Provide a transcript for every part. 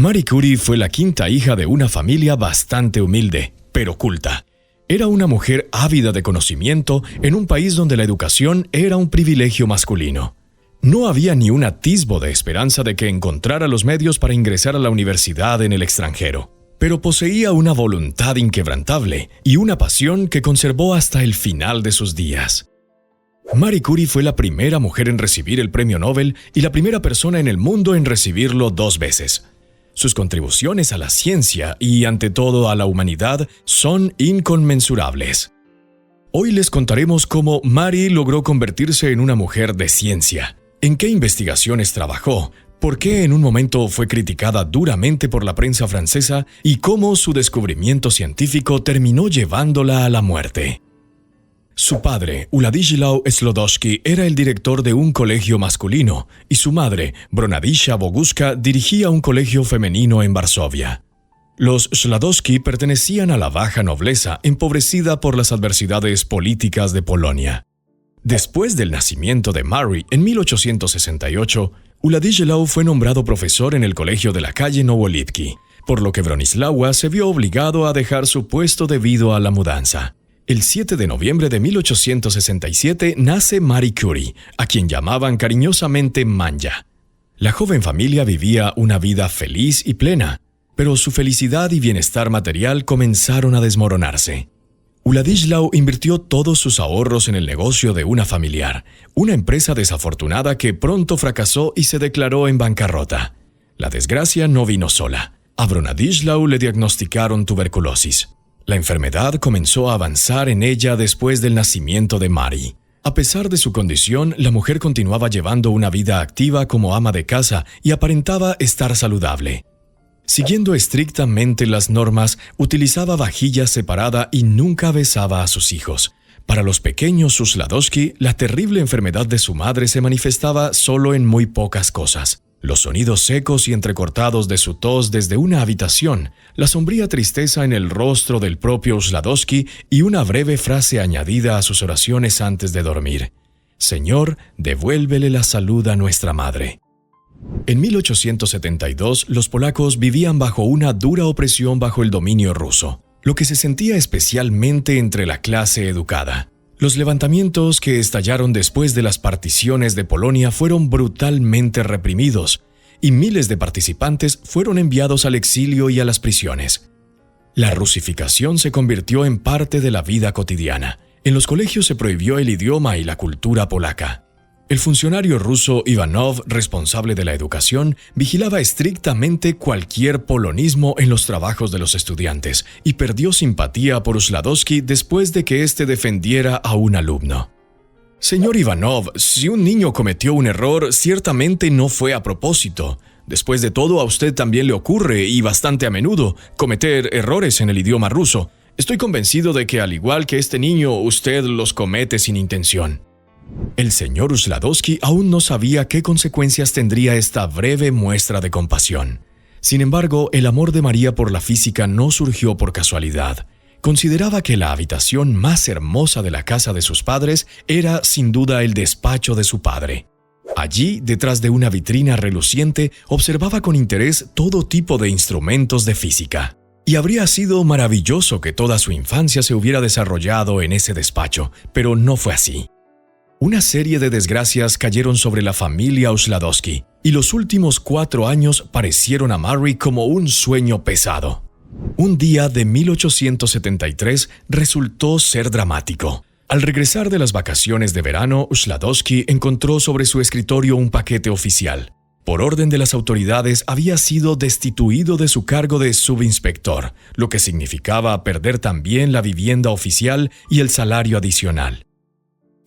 Marie Curie fue la quinta hija de una familia bastante humilde, pero culta. Era una mujer ávida de conocimiento en un país donde la educación era un privilegio masculino. No había ni un atisbo de esperanza de que encontrara los medios para ingresar a la universidad en el extranjero, pero poseía una voluntad inquebrantable y una pasión que conservó hasta el final de sus días. Marie Curie fue la primera mujer en recibir el premio Nobel y la primera persona en el mundo en recibirlo 2 veces. Sus contribuciones a la ciencia y, ante todo, a la humanidad son inconmensurables. Hoy les contaremos cómo Marie logró convertirse en una mujer de ciencia, en qué investigaciones trabajó, por qué en un momento fue criticada duramente por la prensa francesa y cómo su descubrimiento científico terminó llevándola a la muerte. Su padre, Władysław Sklodowski, era el director de un colegio masculino y su madre, Bronadisza Boguska, dirigía un colegio femenino en Varsovia. Los Sklodowski pertenecían a la baja nobleza empobrecida por las adversidades políticas de Polonia. Después del nacimiento de Marie en 1868, Władysław fue nombrado profesor en el colegio de la calle Nowolitki, por lo que Bronisława se vio obligado a dejar su puesto debido a la mudanza. El 7 de noviembre de 1867 nace Marie Curie, a quien llamaban cariñosamente Manja. La joven familia vivía una vida feliz y plena, pero su felicidad y bienestar material comenzaron a desmoronarse. Władysław invirtió todos sus ahorros en el negocio de una familiar, una empresa desafortunada que pronto fracasó y se declaró en bancarrota. La desgracia no vino sola. A Bronadisław le diagnosticaron tuberculosis. La enfermedad comenzó a avanzar en ella después del nacimiento de Marie. A pesar de su condición, la mujer continuaba llevando una vida activa como ama de casa y aparentaba estar saludable. Siguiendo estrictamente las normas, utilizaba vajilla separada y nunca besaba a sus hijos. Para los pequeños Sklodowski, la terrible enfermedad de su madre se manifestaba solo en muy pocas cosas. Los sonidos secos y entrecortados de su tos desde una habitación, la sombría tristeza en el rostro del propio Sklodowski y una breve frase añadida a sus oraciones antes de dormir: «Señor, devuélvele la salud a nuestra madre». En 1872, los polacos vivían bajo una dura opresión bajo el dominio ruso, lo que se sentía especialmente entre la clase educada. Los levantamientos que estallaron después de las particiones de Polonia fueron brutalmente reprimidos, y miles de participantes fueron enviados al exilio y a las prisiones. La rusificación se convirtió en parte de la vida cotidiana. En los colegios se prohibió el idioma y la cultura polaca. El funcionario ruso Ivanov, responsable de la educación, vigilaba estrictamente cualquier polonismo en los trabajos de los estudiantes y perdió simpatía por Sklodowski después de que éste defendiera a un alumno. «Señor Ivanov, si un niño cometió un error, ciertamente no fue a propósito. Después de todo, a usted también le ocurre, y bastante a menudo, cometer errores en el idioma ruso. Estoy convencido de que, al igual que este niño, usted los comete sin intención». El señor Sklodowski aún no sabía qué consecuencias tendría esta breve muestra de compasión. Sin embargo, el amor de María por la física no surgió por casualidad. Consideraba que la habitación más hermosa de la casa de sus padres era, sin duda, el despacho de su padre. Allí, detrás de una vitrina reluciente, observaba con interés todo tipo de instrumentos de física. Y habría sido maravilloso que toda su infancia se hubiera desarrollado en ese despacho, pero no fue así. Una serie de desgracias cayeron sobre la familia Sklodowski, y los últimos 4 años parecieron a Marie como un sueño pesado. Un día de 1873 resultó ser dramático. Al regresar de las vacaciones de verano, Sklodowski encontró sobre su escritorio un paquete oficial. Por orden de las autoridades, había sido destituido de su cargo de subinspector, lo que significaba perder también la vivienda oficial y el salario adicional.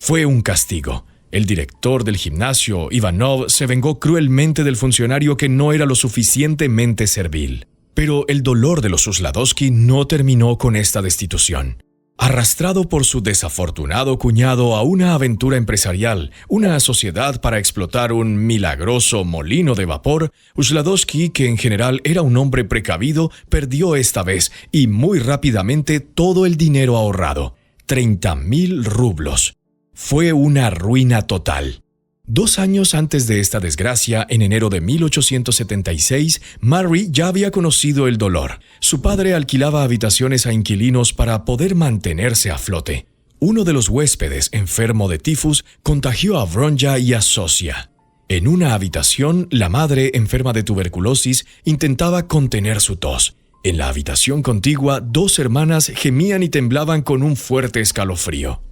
Fue un castigo. El director del gimnasio, Ivanov, se vengó cruelmente del funcionario que no era lo suficientemente servil. Pero el dolor de los Sklodowski no terminó con esta destitución. Arrastrado por su desafortunado cuñado a una aventura empresarial, una sociedad para explotar un milagroso molino de vapor, Sklodowski, que en general era un hombre precavido, perdió esta vez y muy rápidamente todo el dinero ahorrado, 30,000 rublos. Fue una ruina total. 2 años antes de esta desgracia, en enero de 1876, Mary ya había conocido el dolor. Su padre alquilaba habitaciones a inquilinos para poder mantenerse a flote. Uno de los huéspedes, enfermo de tifus, contagió a Bronja y a Zosia. En una habitación, la madre, enferma de tuberculosis, intentaba contener su tos. En la habitación contigua, 2 hermanas gemían y temblaban con un fuerte escalofrío.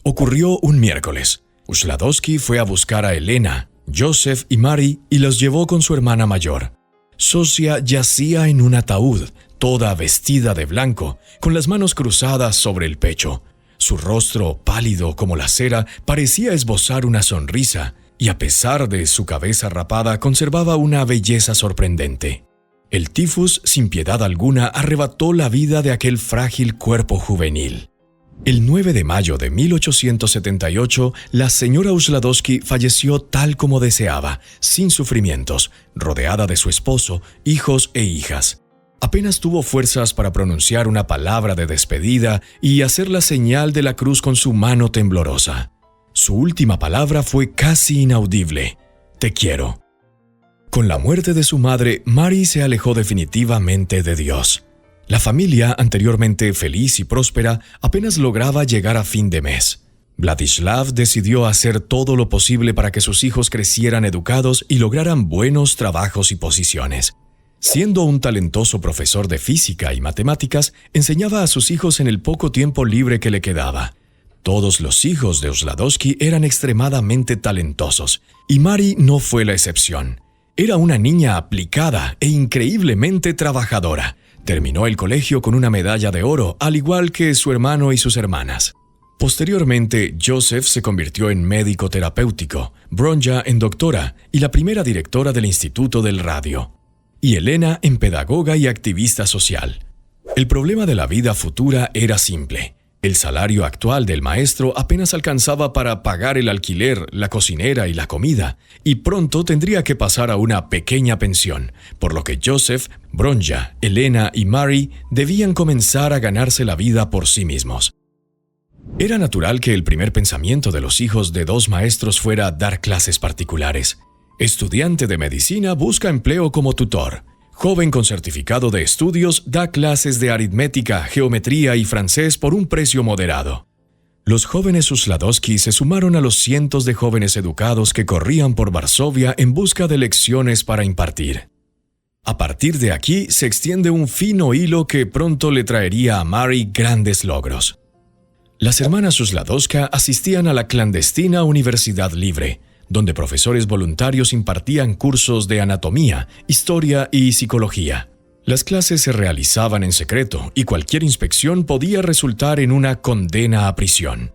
Ocurrió un miércoles. Usladowski fue a buscar a Elena, Joseph y Mary y los llevó con su hermana mayor. Zosia yacía en un ataúd, toda vestida de blanco, con las manos cruzadas sobre el pecho. Su rostro, pálido como la cera, parecía esbozar una sonrisa, y a pesar de su cabeza rapada, conservaba una belleza sorprendente. El tifus, sin piedad alguna, arrebató la vida de aquel frágil cuerpo juvenil. El 9 de mayo de 1878, la señora Usladowski falleció tal como deseaba, sin sufrimientos, rodeada de su esposo, hijos e hijas. Apenas tuvo fuerzas para pronunciar una palabra de despedida y hacer la señal de la cruz con su mano temblorosa. Su última palabra fue casi inaudible: «Te quiero». Con la muerte de su madre, Mary se alejó definitivamente de Dios. La familia, anteriormente feliz y próspera, apenas lograba llegar a fin de mes. Vladislav decidió hacer todo lo posible para que sus hijos crecieran educados y lograran buenos trabajos y posiciones. Siendo un talentoso profesor de física y matemáticas, enseñaba a sus hijos en el poco tiempo libre que le quedaba. Todos los hijos de Usladowski eran extremadamente talentosos, y Mary no fue la excepción. Era una niña aplicada e increíblemente trabajadora. Terminó el colegio con una medalla de oro, al igual que su hermano y sus hermanas. Posteriormente, Joseph se convirtió en médico terapéutico, Bronja en doctora y la primera directora del Instituto del Radio, y Elena en pedagoga y activista social. El problema de la vida futura era simple. El salario actual del maestro apenas alcanzaba para pagar el alquiler, la cocinera y la comida, y pronto tendría que pasar a una pequeña pensión, por lo que Joseph, Bronja, Elena y Mary debían comenzar a ganarse la vida por sí mismos. Era natural que el primer pensamiento de los hijos de 2 maestros fuera dar clases particulares. Estudiante de medicina busca empleo como tutor. Joven con certificado de estudios da clases de aritmética, geometría y francés por un precio moderado. Los jóvenes Usladowski se sumaron a los cientos de jóvenes educados que corrían por Varsovia en busca de lecciones para impartir. A partir de aquí se extiende un fino hilo que pronto le traería a Mary grandes logros. Las hermanas Usladowska asistían a la clandestina Universidad Libre, donde profesores voluntarios impartían cursos de anatomía, historia y psicología. Las clases se realizaban en secreto y cualquier inspección podía resultar en una condena a prisión.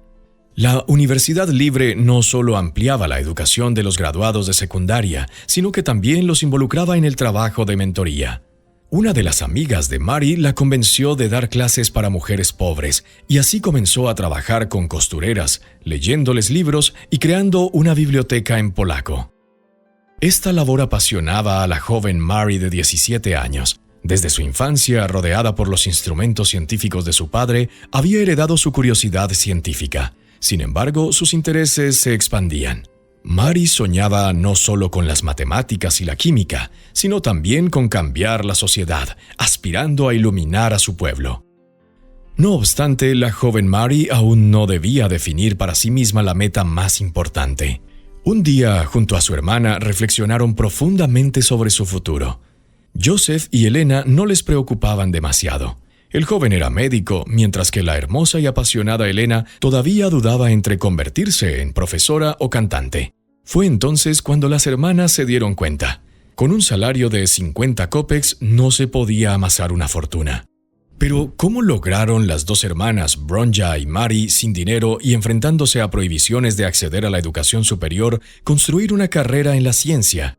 La Universidad Libre no solo ampliaba la educación de los graduados de secundaria, sino que también los involucraba en el trabajo de mentoría. Una de las amigas de Mary la convenció de dar clases para mujeres pobres, y así comenzó a trabajar con costureras, leyéndoles libros y creando una biblioteca en polaco. Esta labor apasionaba a la joven Mary de 17 años. Desde su infancia, rodeada por los instrumentos científicos de su padre, había heredado su curiosidad científica. Sin embargo, sus intereses se expandían. Mary soñaba no solo con las matemáticas y la química, sino también con cambiar la sociedad, aspirando a iluminar a su pueblo. No obstante, la joven Mary aún no debía definir para sí misma la meta más importante. Un día, junto a su hermana, reflexionaron profundamente sobre su futuro. Joseph y Elena no les preocupaban demasiado. El joven era médico, mientras que la hermosa y apasionada Elena todavía dudaba entre convertirse en profesora o cantante. Fue entonces cuando las hermanas se dieron cuenta. Con un salario de 50 kopecks no se podía amasar una fortuna. Pero, ¿cómo lograron las 2 hermanas, Bronja y Mary, sin dinero y enfrentándose a prohibiciones de acceder a la educación superior, construir una carrera en la ciencia?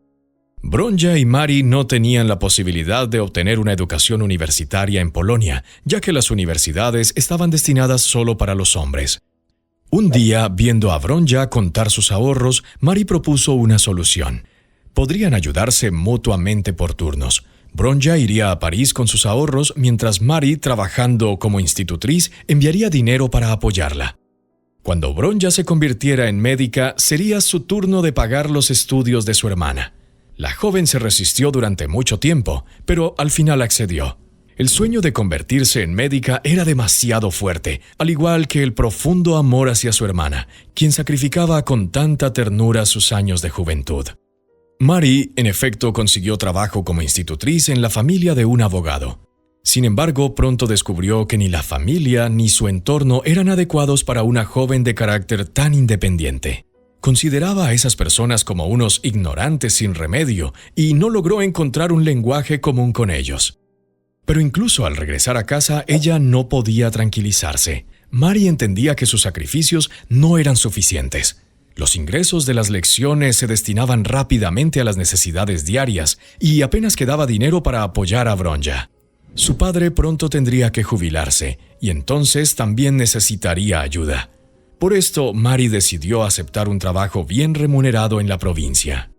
Bronja y Mary no tenían la posibilidad de obtener una educación universitaria en Polonia, ya que las universidades estaban destinadas solo para los hombres. Un día, viendo a Bronja contar sus ahorros, Mary propuso una solución. Podrían ayudarse mutuamente por turnos. Bronja iría a París con sus ahorros, mientras Mary, trabajando como institutriz, enviaría dinero para apoyarla. Cuando Bronja se convirtiera en médica, sería su turno de pagar los estudios de su hermana. La joven se resistió durante mucho tiempo, pero al final accedió. El sueño de convertirse en médica era demasiado fuerte, al igual que el profundo amor hacia su hermana, quien sacrificaba con tanta ternura sus años de juventud. Mary, en efecto, consiguió trabajo como institutriz en la familia de un abogado. Sin embargo, pronto descubrió que ni la familia ni su entorno eran adecuados para una joven de carácter tan independiente. Consideraba a esas personas como unos ignorantes sin remedio y no logró encontrar un lenguaje común con ellos. Pero incluso al regresar a casa, ella no podía tranquilizarse. Mary entendía que sus sacrificios no eran suficientes. Los ingresos de las lecciones se destinaban rápidamente a las necesidades diarias y apenas quedaba dinero para apoyar a Bronja. Su padre pronto tendría que jubilarse y entonces también necesitaría ayuda. Por esto, Mary decidió aceptar un trabajo bien remunerado en la provincia.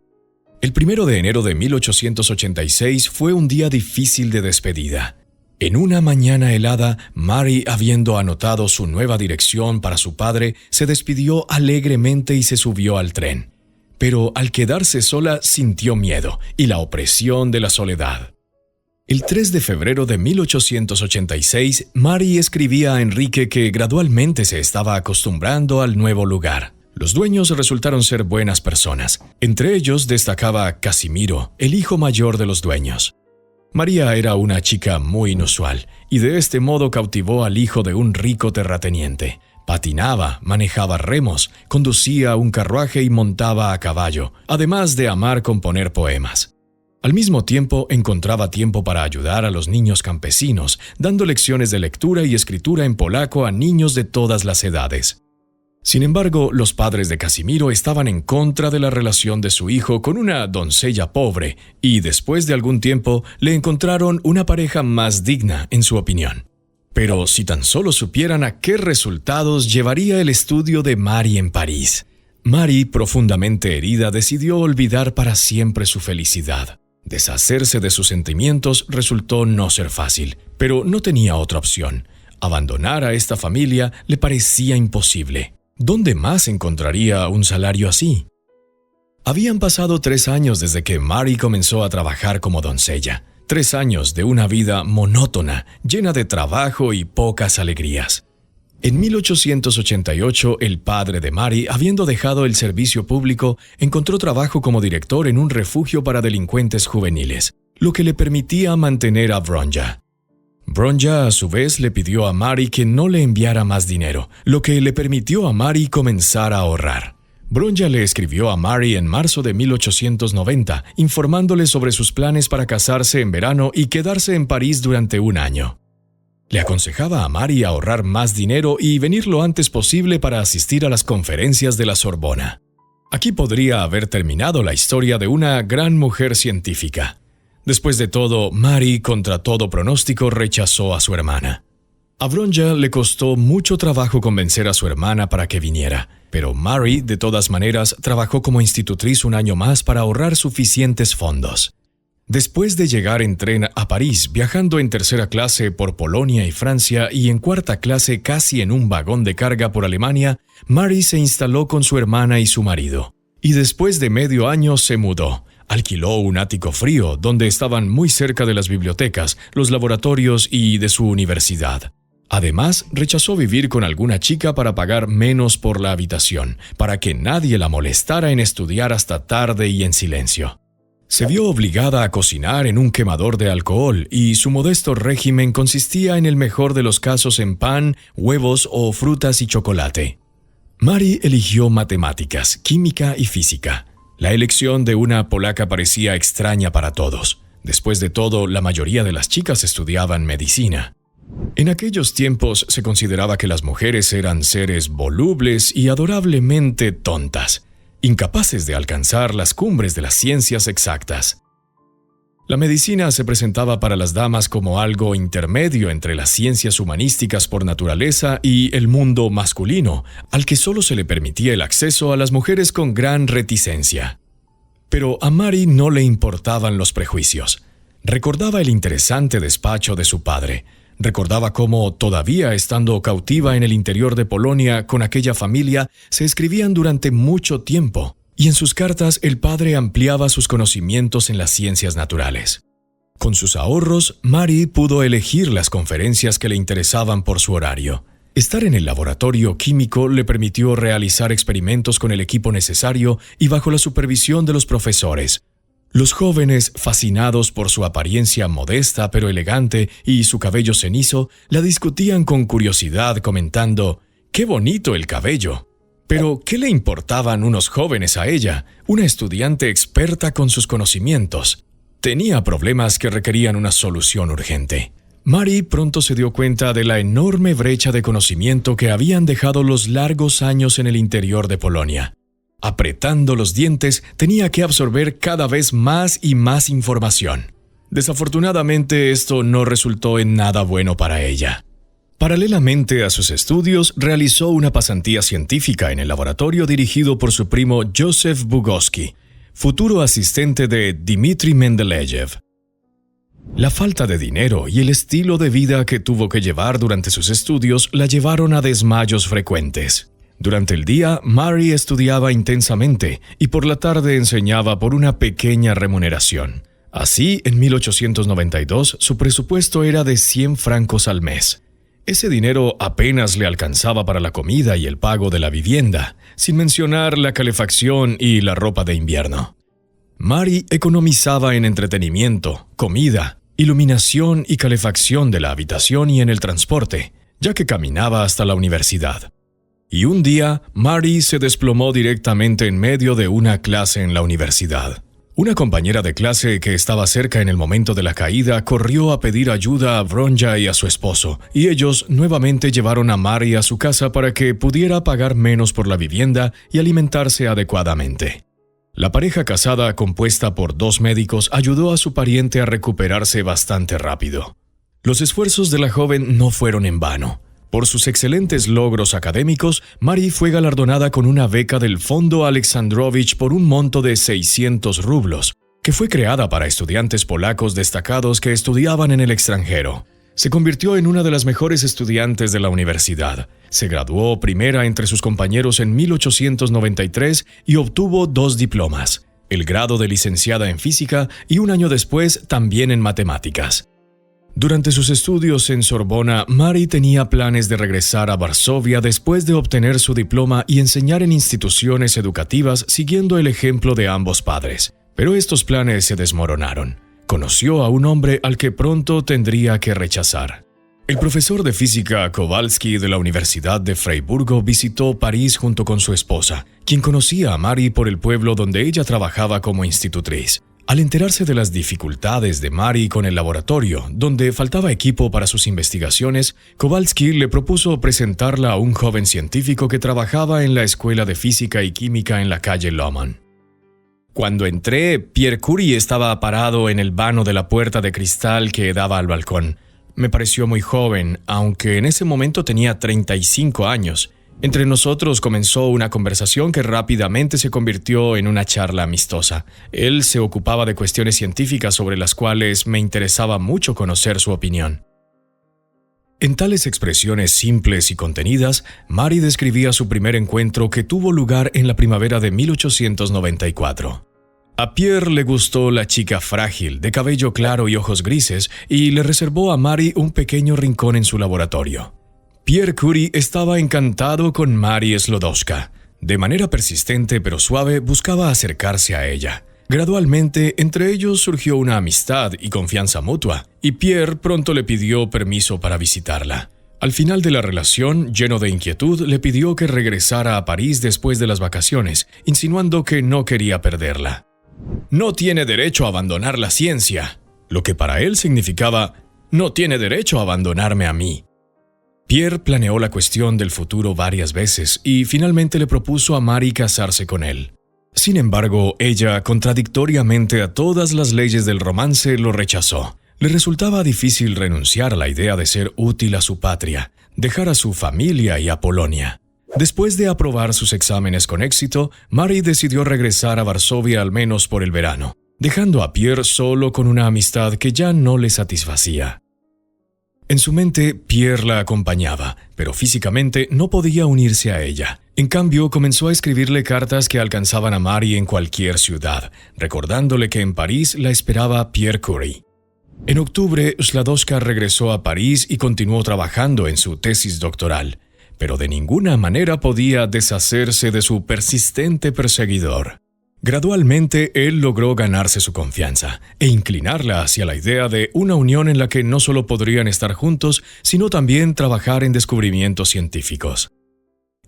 El 1 de enero de 1886 fue un día difícil de despedida. En una mañana helada, Mary, habiendo anotado su nueva dirección para su padre, se despidió alegremente y se subió al tren. Pero al quedarse sola sintió miedo y la opresión de la soledad. El 3 de febrero de 1886, Mary escribía a Enrique que gradualmente se estaba acostumbrando al nuevo lugar. Los dueños resultaron ser buenas personas. Entre ellos destacaba Casimiro, el hijo mayor de los dueños. María era una chica muy inusual, y de este modo cautivó al hijo de un rico terrateniente. Patinaba, manejaba remos, conducía un carruaje y montaba a caballo, además de amar componer poemas. Al mismo tiempo, encontraba tiempo para ayudar a los niños campesinos, dando lecciones de lectura y escritura en polaco a niños de todas las edades. Sin embargo, los padres de Casimiro estaban en contra de la relación de su hijo con una doncella pobre y, después de algún tiempo, le encontraron una pareja más digna, en su opinión. Pero si tan solo supieran a qué resultados llevaría el estudio de Mary en París. Mary, profundamente herida, decidió olvidar para siempre su felicidad. Deshacerse de sus sentimientos resultó no ser fácil, pero no tenía otra opción. Abandonar a esta familia le parecía imposible. ¿Dónde más encontraría un salario así? Habían pasado 3 años desde que Mary comenzó a trabajar como doncella. 3 años de una vida monótona, llena de trabajo y pocas alegrías. En 1888, el padre de Mary, habiendo dejado el servicio público, encontró trabajo como director en un refugio para delincuentes juveniles, lo que le permitía mantener a Bronja. Bronja, a su vez, le pidió a Mary que no le enviara más dinero, lo que le permitió a Mary comenzar a ahorrar. Bronja le escribió a Mary en marzo de 1890, informándole sobre sus planes para casarse en verano y quedarse en París durante un año. Le aconsejaba a Mary ahorrar más dinero y venir lo antes posible para asistir a las conferencias de la Sorbona. Aquí podría haber terminado la historia de una gran mujer científica. Después de todo, Mary, contra todo pronóstico, rechazó a su hermana. A Bronja le costó mucho trabajo convencer a su hermana para que viniera, pero Mary, de todas maneras, trabajó como institutriz un año más para ahorrar suficientes fondos. Después de llegar en tren a París, viajando en 3ª clase por Polonia y Francia y en 4ª clase casi en un vagón de carga por Alemania, Mary se instaló con su hermana y su marido. Y después de medio año se mudó. Alquiló un ático frío donde estaban muy cerca de las bibliotecas, los laboratorios y de su universidad. Además, rechazó vivir con alguna chica para pagar menos por la habitación, para que nadie la molestara en estudiar hasta tarde y en silencio. Se vio obligada a cocinar en un quemador de alcohol y su modesto régimen consistía en el mejor de los casos en pan, huevos o frutas y chocolate. Mary eligió matemáticas, química y física. La elección de una polaca parecía extraña para todos. Después de todo, la mayoría de las chicas estudiaban medicina. En aquellos tiempos se consideraba que las mujeres eran seres volubles y adorablemente tontas, incapaces de alcanzar las cumbres de las ciencias exactas. La medicina se presentaba para las damas como algo intermedio entre las ciencias humanísticas por naturaleza y el mundo masculino, al que solo se le permitía el acceso a las mujeres con gran reticencia. Pero a Mary no le importaban los prejuicios. Recordaba el interesante despacho de su padre. Recordaba cómo, todavía estando cautiva en el interior de Polonia con aquella familia, se escribían durante mucho tiempo, y en sus cartas el padre ampliaba sus conocimientos en las ciencias naturales. Con sus ahorros, Mary pudo elegir las conferencias que le interesaban por su horario. Estar en el laboratorio químico le permitió realizar experimentos con el equipo necesario y bajo la supervisión de los profesores. Los jóvenes, fascinados por su apariencia modesta pero elegante y su cabello cenizo, la discutían con curiosidad comentando: «¡Qué bonito el cabello!». Pero, ¿qué le importaban unos jóvenes a ella, una estudiante experta con sus conocimientos? Tenía problemas que requerían una solución urgente. Mary pronto se dio cuenta de la enorme brecha de conocimiento que habían dejado los largos años en el interior de Polonia. Apretando los dientes, tenía que absorber cada vez más y más información. Desafortunadamente, esto no resultó en nada bueno para ella. Paralelamente a sus estudios, realizó una pasantía científica en el laboratorio dirigido por su primo Joseph Bugowski, futuro asistente de Dmitri Mendeleev. La falta de dinero y el estilo de vida que tuvo que llevar durante sus estudios la llevaron a desmayos frecuentes. Durante el día, Mary estudiaba intensamente y por la tarde enseñaba por una pequeña remuneración. Así, en 1892, su presupuesto era de 100 francos al mes. Ese dinero apenas le alcanzaba para la comida y el pago de la vivienda, sin mencionar la calefacción y la ropa de invierno. Mary economizaba en entretenimiento, comida, iluminación y calefacción de la habitación y en el transporte, ya que caminaba hasta la universidad. Y un día, Mary se desplomó directamente en medio de una clase en la universidad. Una compañera de clase que estaba cerca en el momento de la caída corrió a pedir ayuda a Bronja y a su esposo, y ellos nuevamente llevaron a Mary a su casa para que pudiera pagar menos por la vivienda y alimentarse adecuadamente. La pareja casada, compuesta por 2 médicos, ayudó a su pariente a recuperarse bastante rápido. Los esfuerzos de la joven no fueron en vano. Por sus excelentes logros académicos, Mary fue galardonada con una beca del Fondo Alexandrovich por un monto de 600 rublos, que fue creada para estudiantes polacos destacados que estudiaban en el extranjero. Se convirtió en una de las mejores estudiantes de la universidad. Se graduó primera entre sus compañeros en 1893 y obtuvo 2 diplomas, el grado de licenciada en física y un año después también en matemáticas. Durante sus estudios en Sorbona, Mary tenía planes de regresar a Varsovia después de obtener su diploma y enseñar en instituciones educativas siguiendo el ejemplo de ambos padres. Pero estos planes se desmoronaron. Conoció a un hombre al que pronto tendría que rechazar. El profesor de física Kowalski de la Universidad de Freiburgo visitó París junto con su esposa, quien conocía a Mary por el pueblo donde ella trabajaba como institutriz. Al enterarse de las dificultades de Mary con el laboratorio, donde faltaba equipo para sus investigaciones, Kowalski le propuso presentarla a un joven científico que trabajaba en la Escuela de Física y Química en la calle Lohmann. Cuando entré, Pierre Curie estaba parado en el vano de la puerta de cristal que daba al balcón. Me pareció muy joven, aunque en ese momento tenía 35 años. Entre nosotros comenzó una conversación que rápidamente se convirtió en una charla amistosa. Él se ocupaba de cuestiones científicas sobre las cuales me interesaba mucho conocer su opinión. En tales expresiones simples y contenidas, Mary describía su primer encuentro que tuvo lugar en la primavera de 1894. A Pierre le gustó la chica frágil, de cabello claro y ojos grises, y le reservó a Mary un pequeño rincón en su laboratorio. Pierre Curie estaba encantado con Mary Sklodowska. De manera persistente pero suave buscaba acercarse a ella. Gradualmente, entre ellos surgió una amistad y confianza mutua, y Pierre pronto le pidió permiso para visitarla. Al final de la relación, lleno de inquietud, le pidió que regresara a París después de las vacaciones, insinuando que no quería perderla. «No tiene derecho a abandonar la ciencia», lo que para él significaba «no tiene derecho a abandonarme a mí». Pierre planeó la cuestión del futuro varias veces y finalmente le propuso a Mary casarse con él. Sin embargo, ella, contradictoriamente a todas las leyes del romance, lo rechazó. Le resultaba difícil renunciar a la idea de ser útil a su patria, dejar a su familia y a Polonia. Después de aprobar sus exámenes con éxito, Mary decidió regresar a Varsovia al menos por el verano, dejando a Pierre solo con una amistad que ya no le satisfacía. En su mente, Pierre la acompañaba, pero físicamente no podía unirse a ella. En cambio, comenzó a escribirle cartas que alcanzaban a Marie en cualquier ciudad, recordándole que en París la esperaba Pierre Curie. En octubre, Sklodowska regresó a París y continuó trabajando en su tesis doctoral, pero de ninguna manera podía deshacerse de su persistente perseguidor. Gradualmente, él logró ganarse su confianza e inclinarla hacia la idea de una unión en la que no solo podrían estar juntos, sino también trabajar en descubrimientos científicos.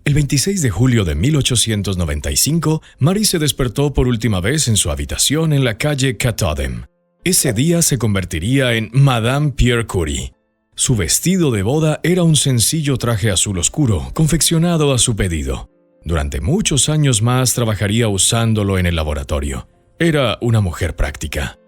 El 26 de julio de 1895, Marie se despertó por última vez en su habitación en la calle Catodem. Ese día se convertiría en Madame Pierre Curie. Su vestido de boda era un sencillo traje azul oscuro, confeccionado a su pedido. Durante muchos años más trabajaría usándolo en el laboratorio. Era una mujer práctica.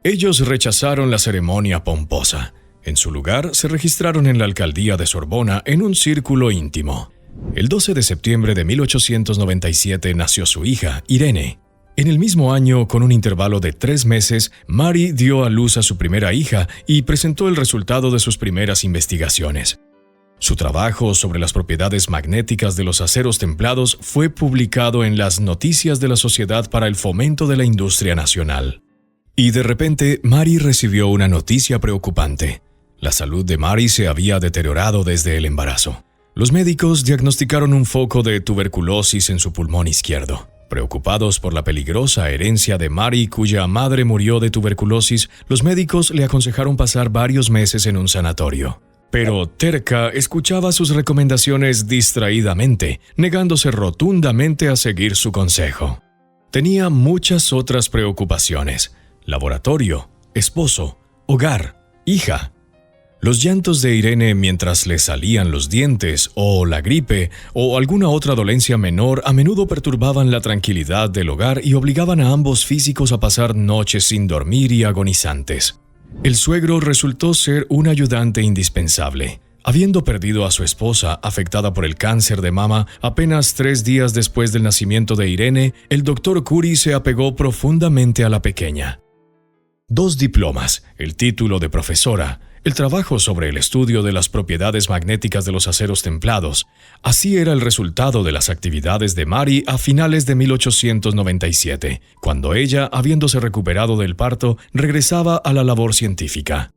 Ellos rechazaron la ceremonia pomposa. En su lugar, se registraron en la alcaldía de Sorbona en un círculo íntimo. El 12 de septiembre de 1897 nació su hija, Irene. En el mismo año, con un intervalo de 3 meses, Marie dio a luz a su primera hija y presentó el resultado de sus primeras investigaciones. Su trabajo sobre las propiedades magnéticas de los aceros templados fue publicado en las Noticias de la Sociedad para el Fomento de la Industria Nacional. Y de repente, Marie recibió una noticia preocupante. La salud de Marie se había deteriorado desde el embarazo. Los médicos diagnosticaron un foco de tuberculosis en su pulmón izquierdo. Preocupados por la peligrosa herencia de Marie, cuya madre murió de tuberculosis, los médicos le aconsejaron pasar varios meses en un sanatorio. Pero terca escuchaba sus recomendaciones distraídamente, negándose rotundamente a seguir su consejo. Tenía muchas otras preocupaciones: laboratorio, esposo, hogar, hija. Los llantos de Irene mientras le salían los dientes, o la gripe, o alguna otra dolencia menor a menudo perturbaban la tranquilidad del hogar y obligaban a ambos físicos a pasar noches sin dormir y agonizantes. El suegro resultó ser un ayudante indispensable. Habiendo perdido a su esposa, afectada por el cáncer de mama, apenas 3 días después del nacimiento de Irene, el doctor Curie se apegó profundamente a la pequeña. 2 diplomas, el título de profesora, el trabajo sobre el estudio de las propiedades magnéticas de los aceros templados. Así era el resultado de las actividades de Marie a finales de 1897, cuando ella, habiéndose recuperado del parto, regresaba a la labor científica.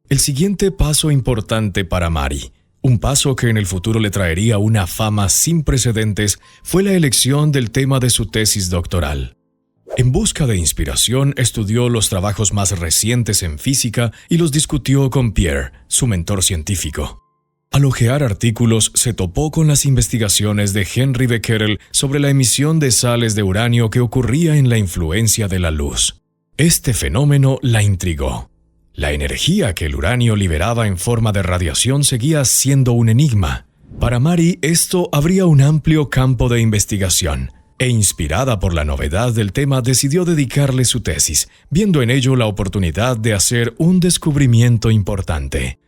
El siguiente paso importante para Marie, un paso que en el futuro le traería una fama sin precedentes, fue la elección del tema de su tesis doctoral. En busca de inspiración, estudió los trabajos más recientes en física y los discutió con Pierre, su mentor científico. Al hojear artículos, se topó con las investigaciones de Henri Becquerel sobre la emisión de sales de uranio que ocurría en la influencia de la luz. Este fenómeno la intrigó. La energía que el uranio liberaba en forma de radiación seguía siendo un enigma. Para Marie, esto abría un amplio campo de investigación. E inspirada por la novedad del tema, decidió dedicarle su tesis, viendo en ello la oportunidad de hacer un descubrimiento importante.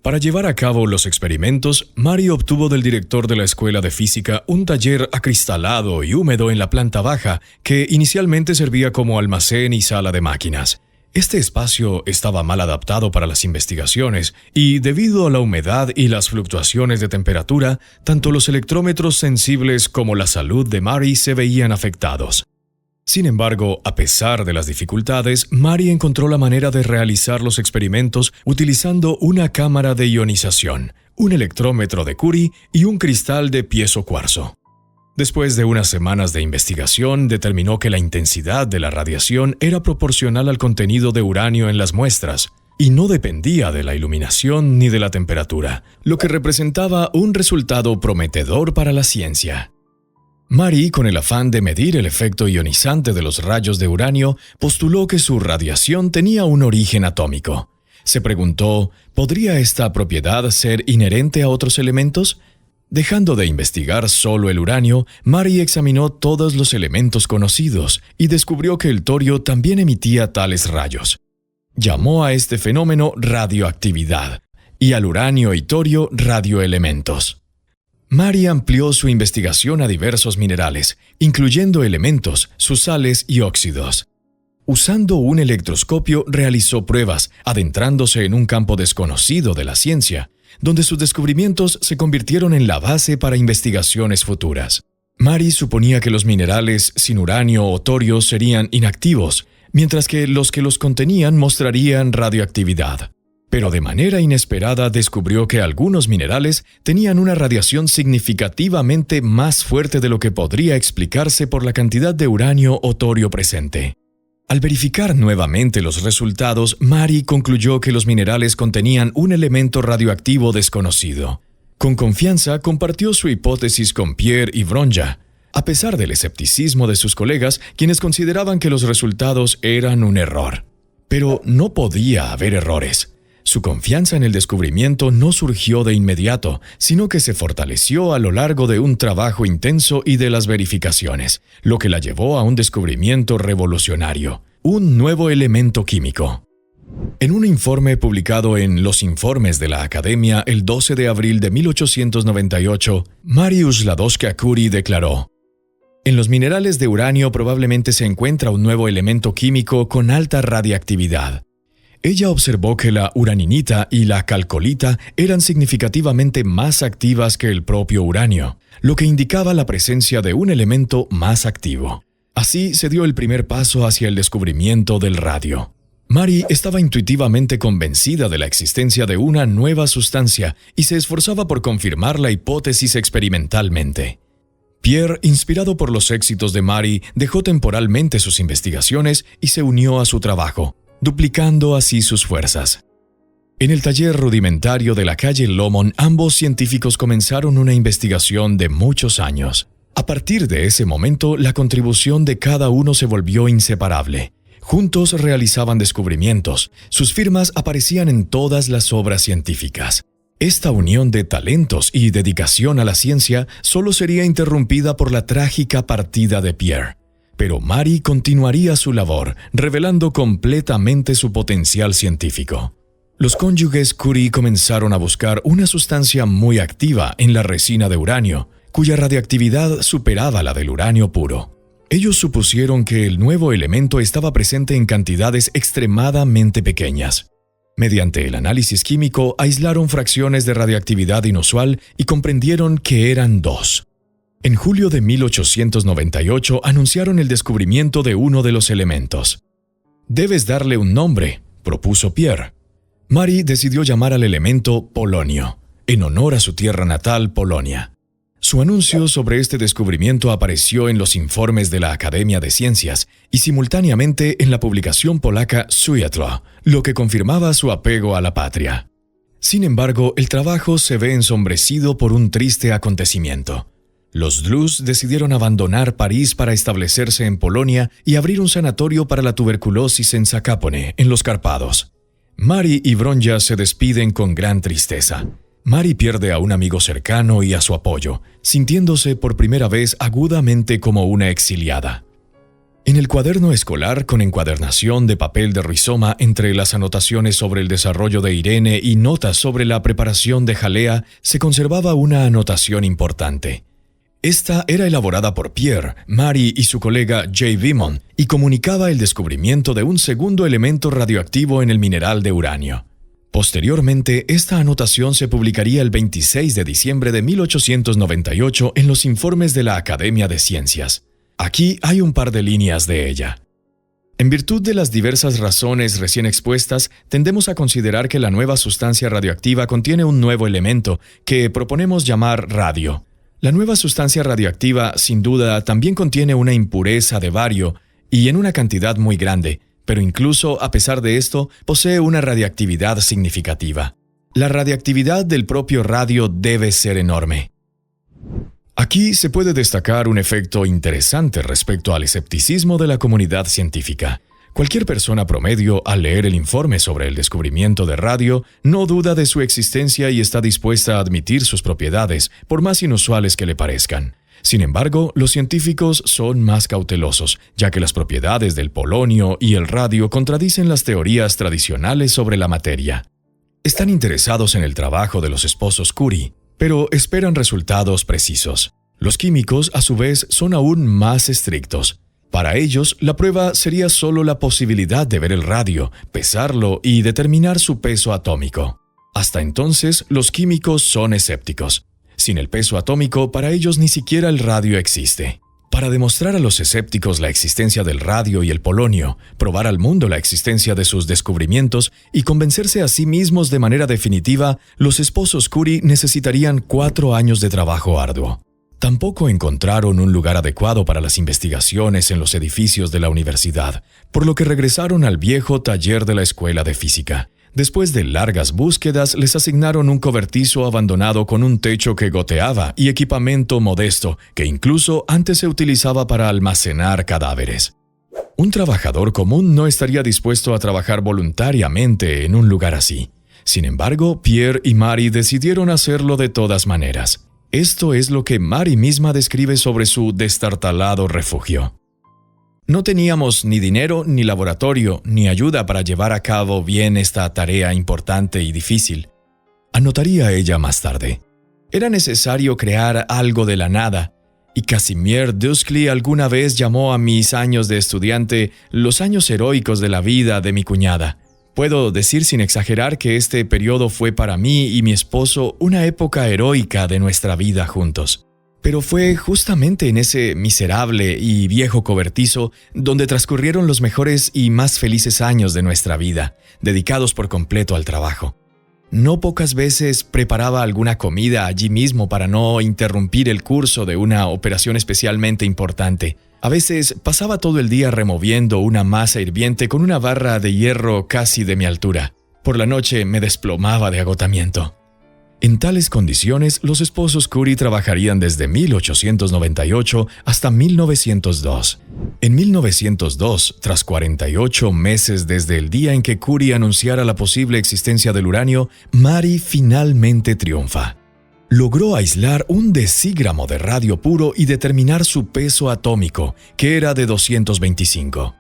Para llevar a cabo los experimentos, Marie obtuvo del director de la Escuela de Física un taller acristalado y húmedo en la planta baja, que inicialmente servía como almacén y sala de máquinas. Este espacio estaba mal adaptado para las investigaciones y, debido a la humedad y las fluctuaciones de temperatura, tanto los electrómetros sensibles como la salud de Marie se veían afectados. Sin embargo, a pesar de las dificultades, Marie encontró la manera de realizar los experimentos utilizando una cámara de ionización, un electrómetro de Curie y un cristal de piezo cuarzo. Después de unas semanas de investigación, determinó que la intensidad de la radiación era proporcional al contenido de uranio en las muestras y no dependía de la iluminación ni de la temperatura, lo que representaba un resultado prometedor para la ciencia. Marie, con el afán de medir el efecto ionizante de los rayos de uranio, postuló que su radiación tenía un origen atómico. Se preguntó, ¿podría esta propiedad ser inherente a otros elementos? Dejando de investigar solo el uranio, Marie examinó todos los elementos conocidos y descubrió que el torio también emitía tales rayos. Llamó a este fenómeno radioactividad y al uranio y torio radioelementos. Marie amplió su investigación a diversos minerales, incluyendo elementos, sus sales y óxidos. Usando un electroscopio realizó pruebas, adentrándose en un campo desconocido de la ciencia, donde sus descubrimientos se convirtieron en la base para investigaciones futuras. Mary suponía que los minerales sin uranio o torio serían inactivos, mientras que los contenían mostrarían radioactividad. Pero de manera inesperada descubrió que algunos minerales tenían una radiación significativamente más fuerte de lo que podría explicarse por la cantidad de uranio o torio presente. Al verificar nuevamente los resultados, Mary concluyó que los minerales contenían un elemento radioactivo desconocido. Con confianza compartió su hipótesis con Pierre y Vronja, a pesar del escepticismo de sus colegas, quienes consideraban que los resultados eran un error. Pero no podía haber errores. Su confianza en el descubrimiento no surgió de inmediato, sino que se fortaleció a lo largo de un trabajo intenso y de las verificaciones, lo que la llevó a un descubrimiento revolucionario, un nuevo elemento químico. En un informe publicado en Los Informes de la Academia el 12 de abril de 1898, Mariusz Sklodowska-Curie declaró: «En los minerales de uranio probablemente se encuentra un nuevo elemento químico con alta radiactividad». Ella observó que la uraninita y la calcolita eran significativamente más activas que el propio uranio, lo que indicaba la presencia de un elemento más activo. Así se dio el primer paso hacia el descubrimiento del radio. Mary estaba intuitivamente convencida de la existencia de una nueva sustancia y se esforzaba por confirmar la hipótesis experimentalmente. Pierre, inspirado por los éxitos de Mary, dejó temporalmente sus investigaciones y se unió a su trabajo, duplicando así sus fuerzas. En el taller rudimentario de la calle Lomond, ambos científicos comenzaron una investigación de muchos años. A partir de ese momento, la contribución de cada uno se volvió inseparable. Juntos realizaban descubrimientos. Sus firmas aparecían en todas las obras científicas. Esta unión de talentos y dedicación a la ciencia solo sería interrumpida por la trágica partida de Pierre. Pero Mary continuaría su labor, revelando completamente su potencial científico. Los cónyuges Curie comenzaron a buscar una sustancia muy activa en la resina de uranio, cuya radiactividad superaba la del uranio puro. Ellos supusieron que el nuevo elemento estaba presente en cantidades extremadamente pequeñas. Mediante el análisis químico, aislaron fracciones de radiactividad inusual y comprendieron que eran 2. En julio de 1898 anunciaron el descubrimiento de uno de los elementos. «Debes darle un nombre», propuso Pierre. Mary decidió llamar al elemento polonio, en honor a su tierra natal, Polonia. Su anuncio sobre este descubrimiento apareció en los informes de la Academia de Ciencias y simultáneamente en la publicación polaca Światło, lo que confirmaba su apego a la patria. Sin embargo, el trabajo se ve ensombrecido por un triste acontecimiento. Los Dlus decidieron abandonar París para establecerse en Polonia y abrir un sanatorio para la tuberculosis en Zakopane, en los Cárpatos. Mary y Vronja se despiden con gran tristeza. Mary pierde a un amigo cercano y a su apoyo, sintiéndose por primera vez agudamente como una exiliada. En el cuaderno escolar, con encuadernación de papel de rizoma entre las anotaciones sobre el desarrollo de Irene y notas sobre la preparación de jalea, se conservaba una anotación importante. Esta era elaborada por Pierre, Mary y su colega J. Vimon y comunicaba el descubrimiento de un segundo elemento radioactivo en el mineral de uranio. Posteriormente, esta anotación se publicaría el 26 de diciembre de 1898 en los informes de la Academia de Ciencias. Aquí hay un par de líneas de ella. En virtud de las diversas razones recién expuestas, tendemos a considerar que la nueva sustancia radioactiva contiene un nuevo elemento que proponemos llamar radio. La nueva sustancia radioactiva, sin duda, también contiene una impureza de bario y en una cantidad muy grande, pero incluso a pesar de esto, posee una radiactividad significativa. La radiactividad del propio radio debe ser enorme. Aquí se puede destacar un efecto interesante respecto al escepticismo de la comunidad científica. Cualquier persona promedio, al leer el informe sobre el descubrimiento de radio, no duda de su existencia y está dispuesta a admitir sus propiedades, por más inusuales que le parezcan. Sin embargo, los científicos son más cautelosos, ya que las propiedades del polonio y el radio contradicen las teorías tradicionales sobre la materia. Están interesados en el trabajo de los esposos Curie, pero esperan resultados precisos. Los químicos, a su vez, son aún más estrictos. Para ellos, la prueba sería solo la posibilidad de ver el radio, pesarlo y determinar su peso atómico. Hasta entonces, los químicos son escépticos. Sin el peso atómico, para ellos ni siquiera el radio existe. Para demostrar a los escépticos la existencia del radio y el polonio, probar al mundo la existencia de sus descubrimientos y convencerse a sí mismos de manera definitiva, los esposos Curie necesitarían 4 años de trabajo arduo. Tampoco encontraron un lugar adecuado para las investigaciones en los edificios de la universidad, por lo que regresaron al viejo taller de la escuela de física. Después de largas búsquedas, les asignaron un cobertizo abandonado con un techo que goteaba y equipamiento modesto, que incluso antes se utilizaba para almacenar cadáveres. Un trabajador común no estaría dispuesto a trabajar voluntariamente en un lugar así. Sin embargo, Pierre y Marie decidieron hacerlo de todas maneras. Esto es lo que Marie misma describe sobre su destartalado refugio. No teníamos ni dinero, ni laboratorio, ni ayuda para llevar a cabo bien esta tarea importante y difícil. Anotaría ella más tarde. Era necesario crear algo de la nada, y Casimir Duskly alguna vez llamó a mis años de estudiante los años heroicos de la vida de mi cuñada. Puedo decir sin exagerar que este periodo fue para mí y mi esposo una época heroica de nuestra vida juntos. Pero fue justamente en ese miserable y viejo cobertizo donde transcurrieron los mejores y más felices años de nuestra vida, dedicados por completo al trabajo. No pocas veces preparaba alguna comida allí mismo para no interrumpir el curso de una operación especialmente importante. A veces pasaba todo el día removiendo una masa hirviente con una barra de hierro casi de mi altura. Por la noche me desplomaba de agotamiento. En tales condiciones, los esposos Curie trabajarían desde 1898 hasta 1902. En 1902, tras 48 meses desde el día en que Curie anunciara la posible existencia del uranio, Marie finalmente triunfa. Logró aislar un decígramo de radio puro y determinar su peso atómico, que era de 225.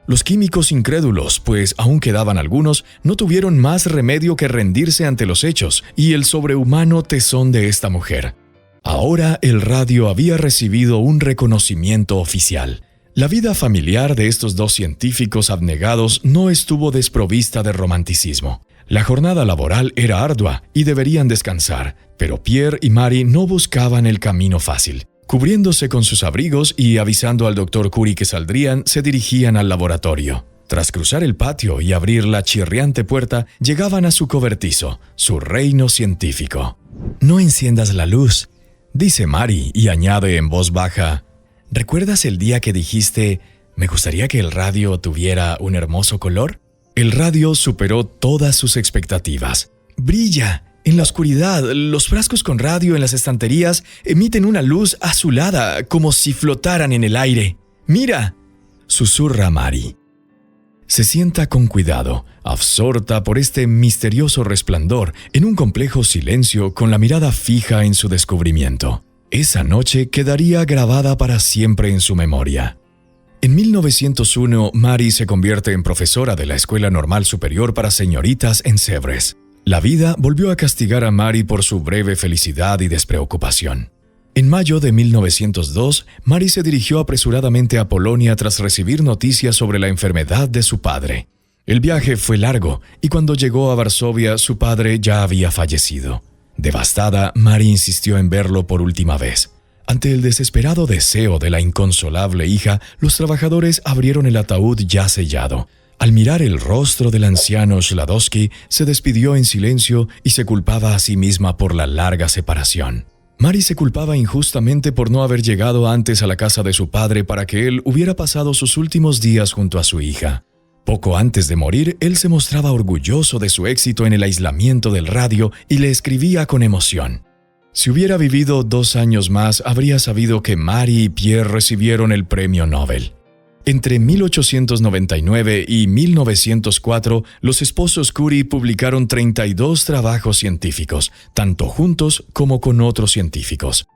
Los químicos incrédulos, pues aún quedaban algunos, no tuvieron más remedio que rendirse ante los hechos y el sobrehumano tesón de esta mujer. Ahora el radio había recibido un reconocimiento oficial. La vida familiar de estos dos científicos abnegados no estuvo desprovista de romanticismo. La jornada laboral era ardua y deberían descansar, pero Pierre y Marie no buscaban el camino fácil. Cubriéndose con sus abrigos y avisando al doctor Curie que saldrían, se dirigían al laboratorio. Tras cruzar el patio y abrir la chirriante puerta, llegaban a su cobertizo, su reino científico. «No enciendas la luz», dice Marie y añade en voz baja, «¿recuerdas el día que dijiste, me gustaría que el radio tuviera un hermoso color?» El radio superó todas sus expectativas. «Brilla. En la oscuridad, los frascos con radio en las estanterías emiten una luz azulada, como si flotaran en el aire. ¡Mira!», susurra Marie. Se sienta con cuidado, absorta por este misterioso resplandor, en un complejo silencio con la mirada fija en su descubrimiento. Esa noche quedaría grabada para siempre en su memoria. En 1901, Marie se convierte en profesora de la Escuela Normal Superior para Señoritas en Sèvres. La vida volvió a castigar a Marie por su breve felicidad y despreocupación. En mayo de 1902, Marie se dirigió apresuradamente a Polonia tras recibir noticias sobre la enfermedad de su padre. El viaje fue largo y cuando llegó a Varsovia, su padre ya había fallecido. Devastada, Marie insistió en verlo por última vez. Ante el desesperado deseo de la inconsolable hija, los trabajadores abrieron el ataúd ya sellado. Al mirar el rostro del anciano Śladowski, se despidió en silencio y se culpaba a sí misma por la larga separación. Marie se culpaba injustamente por no haber llegado antes a la casa de su padre para que él hubiera pasado sus últimos días junto a su hija. Poco antes de morir, él se mostraba orgulloso de su éxito en el aislamiento del radio y le escribía con emoción. Si hubiera vivido 2 años más, habría sabido que Marie y Pierre recibieron el premio Nobel. Entre 1899 y 1904, los esposos Curie publicaron 32 trabajos científicos, tanto juntos como con otros científicos.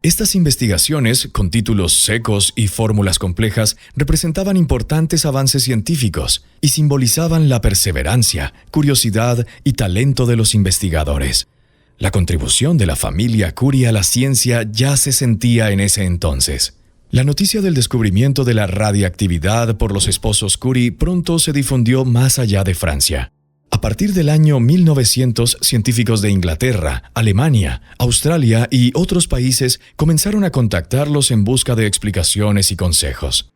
Estas investigaciones, con títulos secos y fórmulas complejas, representaban importantes avances científicos y simbolizaban la perseverancia, curiosidad y talento de los investigadores. La contribución de la familia Curie a la ciencia ya se sentía en ese entonces. La noticia del descubrimiento de la radiactividad por los esposos Curie pronto se difundió más allá de Francia. A partir del año 1900, científicos de Inglaterra, Alemania, Australia y otros países comenzaron a contactarlos en busca de explicaciones y consejos.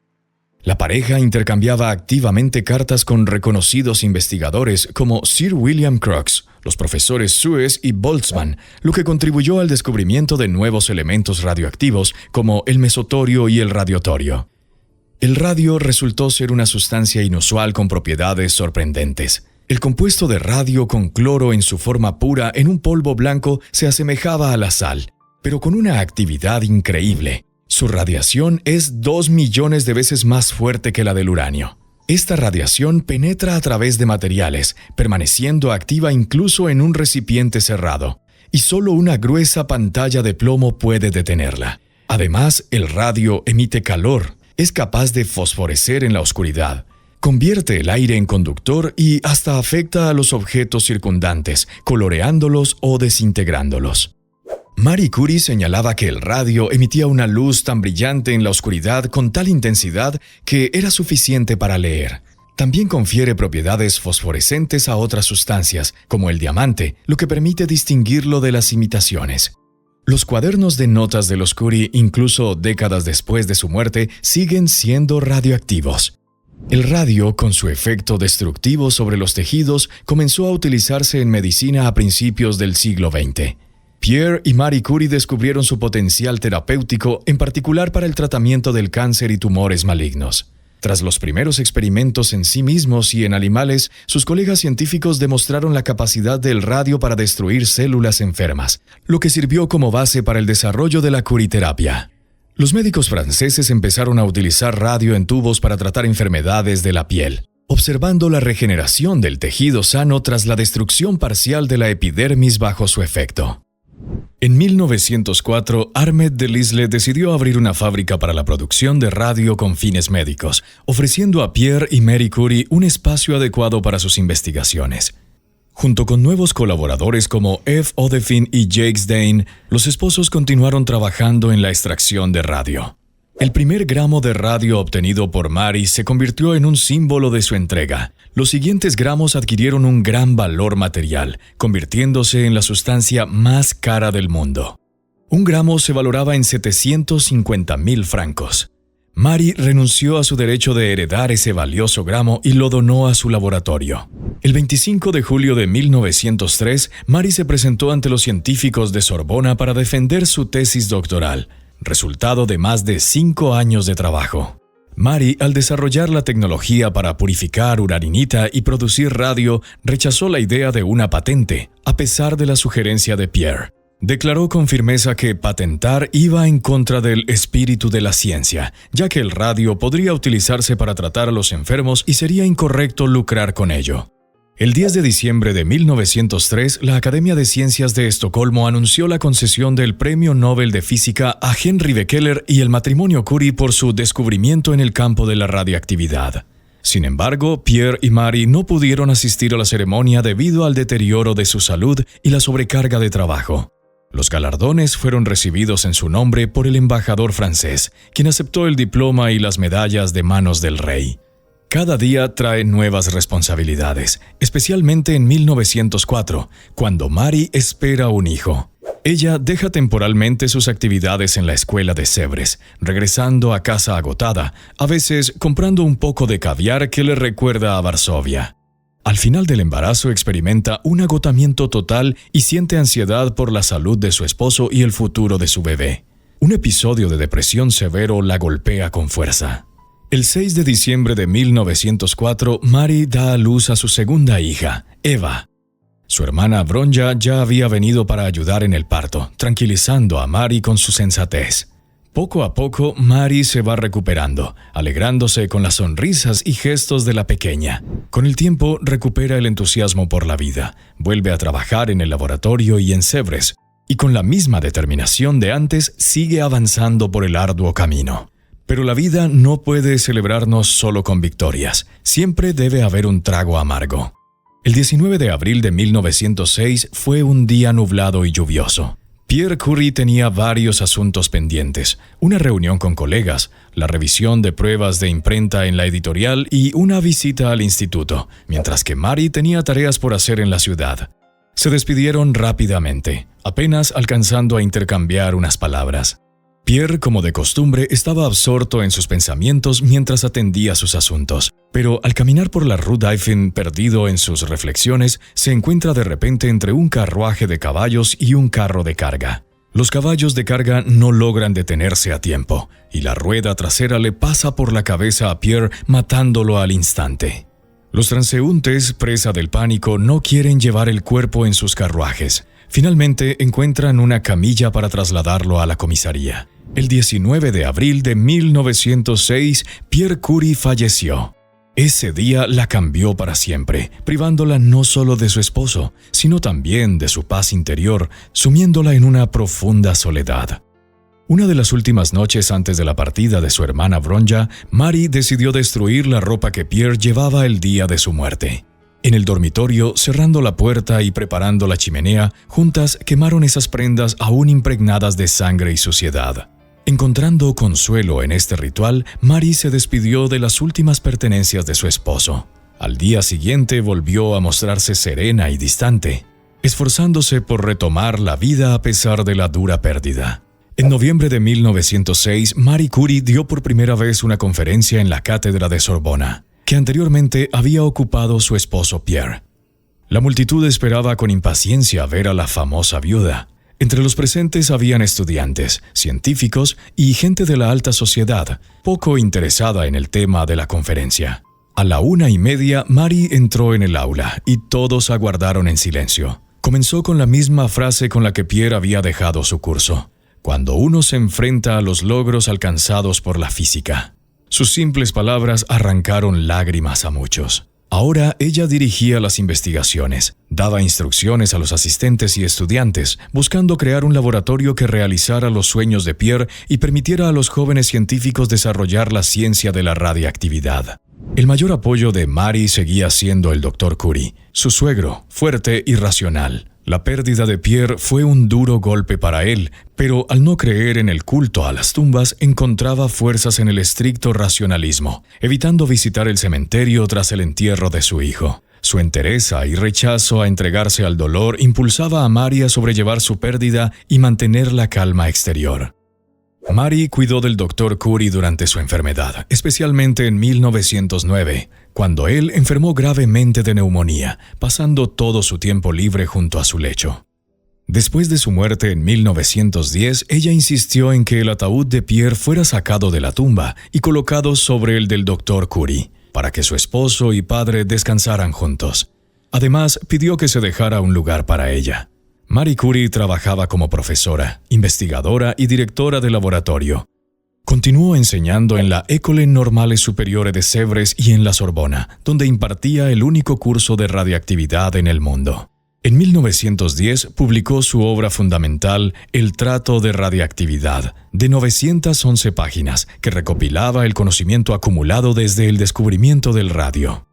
La pareja intercambiaba activamente cartas con reconocidos investigadores como Sir William Crookes, los profesores Suess y Boltzmann, lo que contribuyó al descubrimiento de nuevos elementos radioactivos como el mesotorio y el radiotorio. El radio resultó ser una sustancia inusual con propiedades sorprendentes. El compuesto de radio con cloro en su forma pura en un polvo blanco se asemejaba a la sal, pero con una actividad increíble. Su radiación es 2 millones de veces más fuerte que la del uranio. Esta radiación penetra a través de materiales, permaneciendo activa incluso en un recipiente cerrado, y solo una gruesa pantalla de plomo puede detenerla. Además, el radio emite calor, es capaz de fosforecer en la oscuridad, convierte el aire en conductor y hasta afecta a los objetos circundantes, coloreándolos o desintegrándolos. Marie Curie señalaba que el radio emitía una luz tan brillante en la oscuridad con tal intensidad que era suficiente para leer. También confiere propiedades fosforescentes a otras sustancias, como el diamante, lo que permite distinguirlo de las imitaciones. Los cuadernos de notas de los Curie, incluso décadas después de su muerte, siguen siendo radioactivos. El radio, con su efecto destructivo sobre los tejidos, comenzó a utilizarse en medicina a principios del siglo XX. Pierre y Marie Curie descubrieron su potencial terapéutico, en particular para el tratamiento del cáncer y tumores malignos. Tras los primeros experimentos en sí mismos y en animales, sus colegas científicos demostraron la capacidad del radio para destruir células enfermas, lo que sirvió como base para el desarrollo de la curiterapia. Los médicos franceses empezaron a utilizar radio en tubos para tratar enfermedades de la piel, observando la regeneración del tejido sano tras la destrucción parcial de la epidermis bajo su efecto. En 1904, Armand Delisle decidió abrir una fábrica para la producción de radio con fines médicos, ofreciendo a Pierre y Marie Curie un espacio adecuado para sus investigaciones. Junto con nuevos colaboradores como F. Odefin y Jacques Dane, los esposos continuaron trabajando en la extracción de radio. El primer gramo de radio obtenido por Marie se convirtió en un símbolo de su entrega. Los siguientes gramos adquirieron un gran valor material, convirtiéndose en la sustancia más cara del mundo. Un gramo se valoraba en 750,000 francos. Marie renunció a su derecho de heredar ese valioso gramo y lo donó a su laboratorio. El 25 de julio de 1903, Marie se presentó ante los científicos de Sorbona para defender su tesis doctoral, resultado de más de 5 años de trabajo. Marie, al desarrollar la tecnología para purificar uraninita y producir radio, rechazó la idea de una patente, a pesar de la sugerencia de Pierre. Declaró con firmeza que patentar iba en contra del espíritu de la ciencia, ya que el radio podría utilizarse para tratar a los enfermos y sería incorrecto lucrar con ello. El 10 de diciembre de 1903, la Academia de Ciencias de Estocolmo anunció la concesión del Premio Nobel de Física a Henry Becquerel y el matrimonio Curie por su descubrimiento en el campo de la radiactividad. Sin embargo, Pierre y Marie no pudieron asistir a la ceremonia debido al deterioro de su salud y la sobrecarga de trabajo. Los galardones fueron recibidos en su nombre por el embajador francés, quien aceptó el diploma y las medallas de manos del rey. Cada día trae nuevas responsabilidades, especialmente en 1904, cuando Marie espera un hijo. Ella deja temporalmente sus actividades en la escuela de Sèvres, regresando a casa agotada, a veces comprando un poco de caviar que le recuerda a Varsovia. Al final del embarazo experimenta un agotamiento total y siente ansiedad por la salud de su esposo y el futuro de su bebé. Un episodio de depresión severo la golpea con fuerza. El 6 de diciembre de 1904, Marie da a luz a su segunda hija, Eva. Su hermana Bronja ya había venido para ayudar en el parto, tranquilizando a Marie con su sensatez. Poco a poco, Marie se va recuperando, alegrándose con las sonrisas y gestos de la pequeña. Con el tiempo, recupera el entusiasmo por la vida, vuelve a trabajar en el laboratorio y en Sèvres, y con la misma determinación de antes sigue avanzando por el arduo camino. Pero la vida no puede celebrarnos solo con victorias, siempre debe haber un trago amargo. El 19 de abril de 1906 fue un día nublado y lluvioso. Pierre Curie tenía varios asuntos pendientes: una reunión con colegas, la revisión de pruebas de imprenta en la editorial y una visita al instituto, mientras que Marie tenía tareas por hacer en la ciudad. Se despidieron rápidamente, apenas alcanzando a intercambiar unas palabras. Pierre, como de costumbre, estaba absorto en sus pensamientos mientras atendía sus asuntos, pero al caminar por la Rue Dauphine perdido en sus reflexiones, se encuentra de repente entre un carruaje de caballos y un carro de carga. Los caballos de carga no logran detenerse a tiempo, y la rueda trasera le pasa por la cabeza a Pierre, matándolo al instante. Los transeúntes, presa del pánico, no quieren llevar el cuerpo en sus carruajes. Finalmente encuentran una camilla para trasladarlo a la comisaría. El 19 de abril de 1906, Pierre Curie falleció. Ese día la cambió para siempre, privándola no solo de su esposo, sino también de su paz interior, sumiéndola en una profunda soledad. Una de las últimas noches antes de la partida de su hermana Bronja, Marie decidió destruir la ropa que Pierre llevaba el día de su muerte. En el dormitorio, cerrando la puerta y preparando la chimenea, juntas quemaron esas prendas aún impregnadas de sangre y suciedad. Encontrando consuelo en este ritual, Marie se despidió de las últimas pertenencias de su esposo. Al día siguiente volvió a mostrarse serena y distante, esforzándose por retomar la vida a pesar de la dura pérdida. En noviembre de 1906, Marie Curie dio por primera vez una conferencia en la cátedra de Sorbona, que anteriormente había ocupado su esposo Pierre. La multitud esperaba con impaciencia ver a la famosa viuda. Entre los presentes habían estudiantes, científicos y gente de la alta sociedad, poco interesada en el tema de la conferencia. A la 1:30, Marie entró en el aula y todos aguardaron en silencio. Comenzó con la misma frase con la que Pierre había dejado su curso: cuando uno se enfrenta a los logros alcanzados por la física. Sus simples palabras arrancaron lágrimas a muchos. Ahora ella dirigía las investigaciones, daba instrucciones a los asistentes y estudiantes, buscando crear un laboratorio que realizara los sueños de Pierre y permitiera a los jóvenes científicos desarrollar la ciencia de la radiactividad. El mayor apoyo de Marie seguía siendo el Dr. Curie, su suegro, fuerte y racional. La pérdida de Pierre fue un duro golpe para él, pero al no creer en el culto a las tumbas, encontraba fuerzas en el estricto racionalismo, evitando visitar el cementerio tras el entierro de su hijo. Su entereza y rechazo a entregarse al dolor impulsaba a Marie a sobrellevar su pérdida y mantener la calma exterior. Marie cuidó del Dr. Curie durante su enfermedad, especialmente en 1909, cuando él enfermó gravemente de neumonía, pasando todo su tiempo libre junto a su lecho. Después de su muerte en 1910, ella insistió en que el ataúd de Pierre fuera sacado de la tumba y colocado sobre el del Dr. Curie, para que su esposo y padre descansaran juntos. Además, pidió que se dejara un lugar para ella. Marie Curie trabajaba como profesora, investigadora y directora de laboratorio. Continuó enseñando en la École Normale Supérieure de Sèvres y en la Sorbona, donde impartía el único curso de radiactividad en el mundo. En 1910 publicó su obra fundamental, El Trato de Radiactividad, de 911 páginas, que recopilaba el conocimiento acumulado desde el descubrimiento del radio.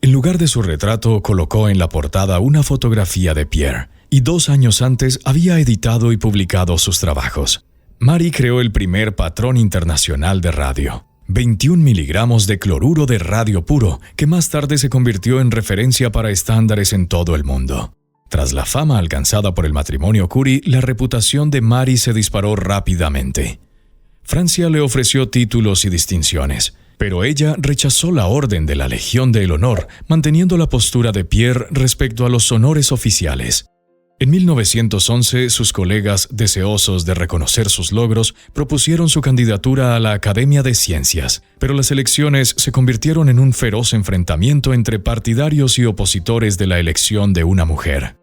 En lugar de su retrato, colocó en la portada una fotografía de Pierre, y 2 años antes había editado y publicado sus trabajos. Marie creó el primer patrón internacional de radio, 21 miligramos de cloruro de radio puro, que más tarde se convirtió en referencia para estándares en todo el mundo. Tras la fama alcanzada por el matrimonio Curie, la reputación de Marie se disparó rápidamente. Francia le ofreció títulos y distinciones, pero ella rechazó la orden de la Legión del Honor, manteniendo la postura de Pierre respecto a los honores oficiales. En 1911, sus colegas, deseosos de reconocer sus logros, propusieron su candidatura a la Academia de Ciencias, pero las elecciones se convirtieron en un feroz enfrentamiento entre partidarios y opositores de la elección de una mujer.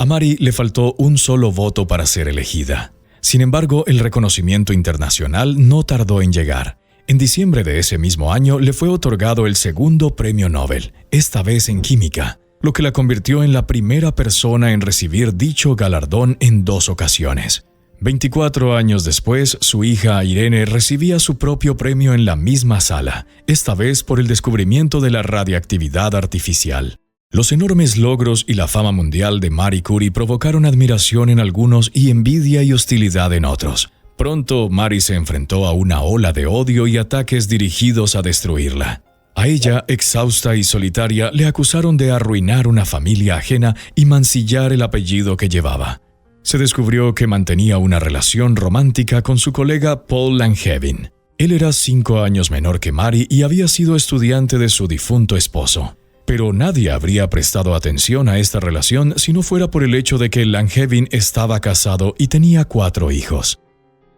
A Marie le faltó un solo voto para ser elegida. Sin embargo, el reconocimiento internacional no tardó en llegar. En diciembre de ese mismo año le fue otorgado el segundo premio Nobel, esta vez en química, lo que la convirtió en la primera persona en recibir dicho galardón en 2 ocasiones. 24 años después, su hija Irene recibía su propio premio en la misma sala, esta vez por el descubrimiento de la radiactividad artificial. Los enormes logros y la fama mundial de Marie Curie provocaron admiración en algunos y envidia y hostilidad en otros. Pronto, Marie se enfrentó a una ola de odio y ataques dirigidos a destruirla. A ella, exhausta y solitaria, le acusaron de arruinar una familia ajena y mancillar el apellido que llevaba. Se descubrió que mantenía una relación romántica con su colega Paul Langevin. Él era 5 años menor que Marie y había sido estudiante de su difunto esposo. Pero nadie habría prestado atención a esta relación si no fuera por el hecho de que Langevin estaba casado y tenía 4 hijos.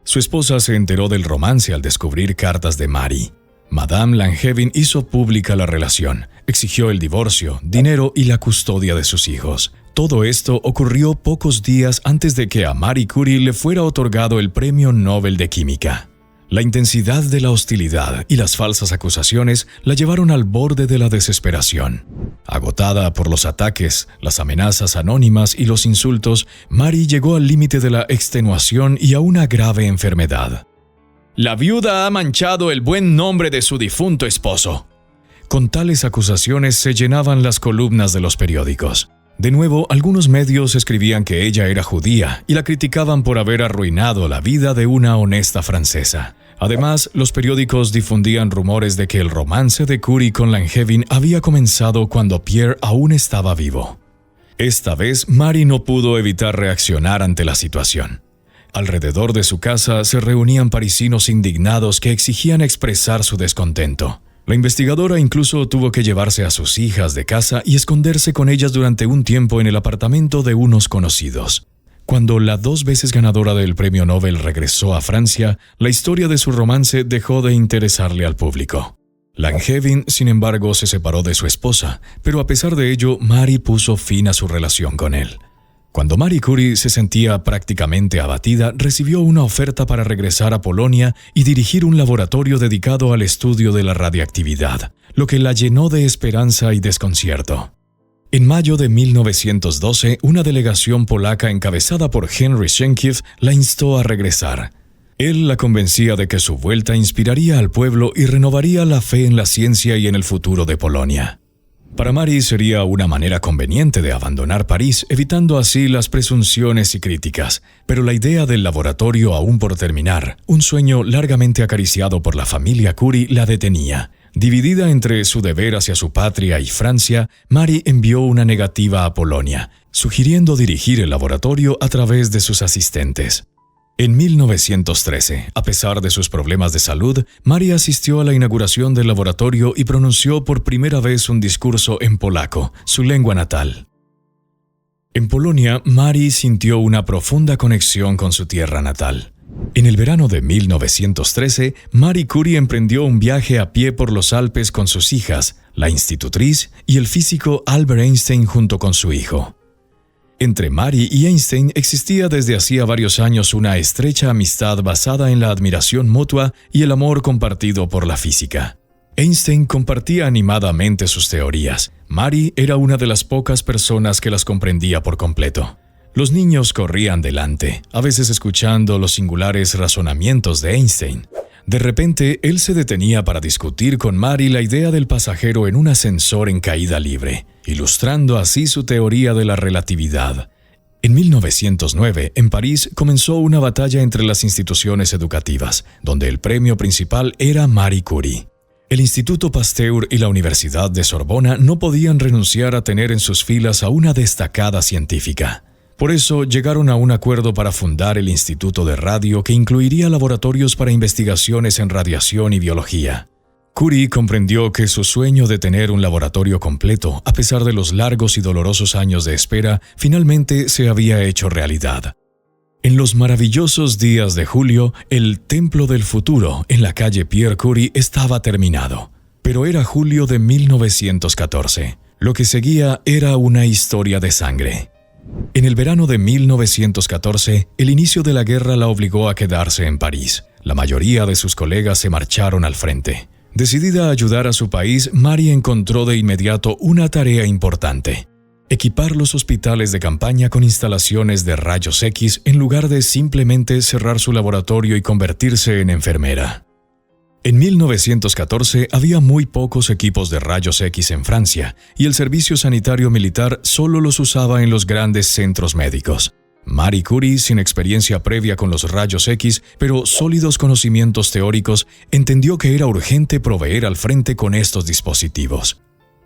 Su esposa se enteró del romance al descubrir cartas de Marie. Madame Langevin hizo pública la relación, exigió el divorcio, dinero y la custodia de sus hijos. Todo esto ocurrió pocos días antes de que a Marie Curie le fuera otorgado el Premio Nobel de Química. La intensidad de la hostilidad y las falsas acusaciones la llevaron al borde de la desesperación. Agotada por los ataques, las amenazas anónimas y los insultos, Marie llegó al límite de la extenuación y a una grave enfermedad. «La viuda ha manchado el buen nombre de su difunto esposo». Con tales acusaciones se llenaban las columnas de los periódicos. De nuevo, algunos medios escribían que ella era judía y la criticaban por haber arruinado la vida de una honesta francesa. Además, los periódicos difundían rumores de que el romance de Curie con Langevin había comenzado cuando Pierre aún estaba vivo. Esta vez, Marie no pudo evitar reaccionar ante la situación. Alrededor de su casa se reunían parisinos indignados que exigían expresar su descontento. La investigadora incluso tuvo que llevarse a sus hijas de casa y esconderse con ellas durante un tiempo en el apartamento de unos conocidos. Cuando la 2 veces ganadora del Premio Nobel regresó a Francia, la historia de su romance dejó de interesarle al público. Langevin, sin embargo, se separó de su esposa, pero a pesar de ello, Marie puso fin a su relación con él. Cuando Marie Curie se sentía prácticamente abatida, recibió una oferta para regresar a Polonia y dirigir un laboratorio dedicado al estudio de la radiactividad, lo que la llenó de esperanza y desconcierto. En mayo de 1912, una delegación polaca encabezada por Henry Sienkiewicz la instó a regresar. Él la convencía de que su vuelta inspiraría al pueblo y renovaría la fe en la ciencia y en el futuro de Polonia. Para Marie sería una manera conveniente de abandonar París, evitando así las presunciones y críticas. Pero la idea del laboratorio aún por terminar, un sueño largamente acariciado por la familia Curie, la detenía. Dividida entre su deber hacia su patria y Francia, Marie envió una negativa a Polonia, sugiriendo dirigir el laboratorio a través de sus asistentes. En 1913, a pesar de sus problemas de salud, Marie asistió a la inauguración del laboratorio y pronunció por primera vez un discurso en polaco, su lengua natal. En Polonia, Marie sintió una profunda conexión con su tierra natal. En el verano de 1913, Marie Curie emprendió un viaje a pie por los Alpes con sus hijas, la institutriz y el físico Albert Einstein junto con su hijo. Entre Marie y Einstein existía desde hacía varios años una estrecha amistad basada en la admiración mutua y el amor compartido por la física. Einstein compartía animadamente sus teorías. Marie era una de las pocas personas que las comprendía por completo. Los niños corrían delante, a veces escuchando los singulares razonamientos de Einstein. De repente, él se detenía para discutir con Marie la idea del pasajero en un ascensor en caída libre, ilustrando así su teoría de la relatividad. En 1909, en París, comenzó una batalla entre las instituciones educativas, donde el premio principal era Marie Curie. El Instituto Pasteur y la Universidad de Sorbona no podían renunciar a tener en sus filas a una destacada científica. Por eso llegaron a un acuerdo para fundar el Instituto de Radio, que incluiría laboratorios para investigaciones en radiación y biología. Curie comprendió que su sueño de tener un laboratorio completo, a pesar de los largos y dolorosos años de espera, finalmente se había hecho realidad. En los maravillosos días de julio, el Templo del Futuro en la calle Pierre Curie estaba terminado. Pero era julio de 1914. Lo que seguía era una historia de sangre. En el verano de 1914, el inicio de la guerra la obligó a quedarse en París. La mayoría de sus colegas se marcharon al frente. Decidida a ayudar a su país, Marie encontró de inmediato una tarea importante: equipar los hospitales de campaña con instalaciones de rayos X en lugar de simplemente cerrar su laboratorio y convertirse en enfermera. En 1914 había muy pocos equipos de rayos X en Francia y el servicio sanitario militar solo los usaba en los grandes centros médicos. Marie Curie, sin experiencia previa con los rayos X, pero sólidos conocimientos teóricos, entendió que era urgente proveer al frente con estos dispositivos.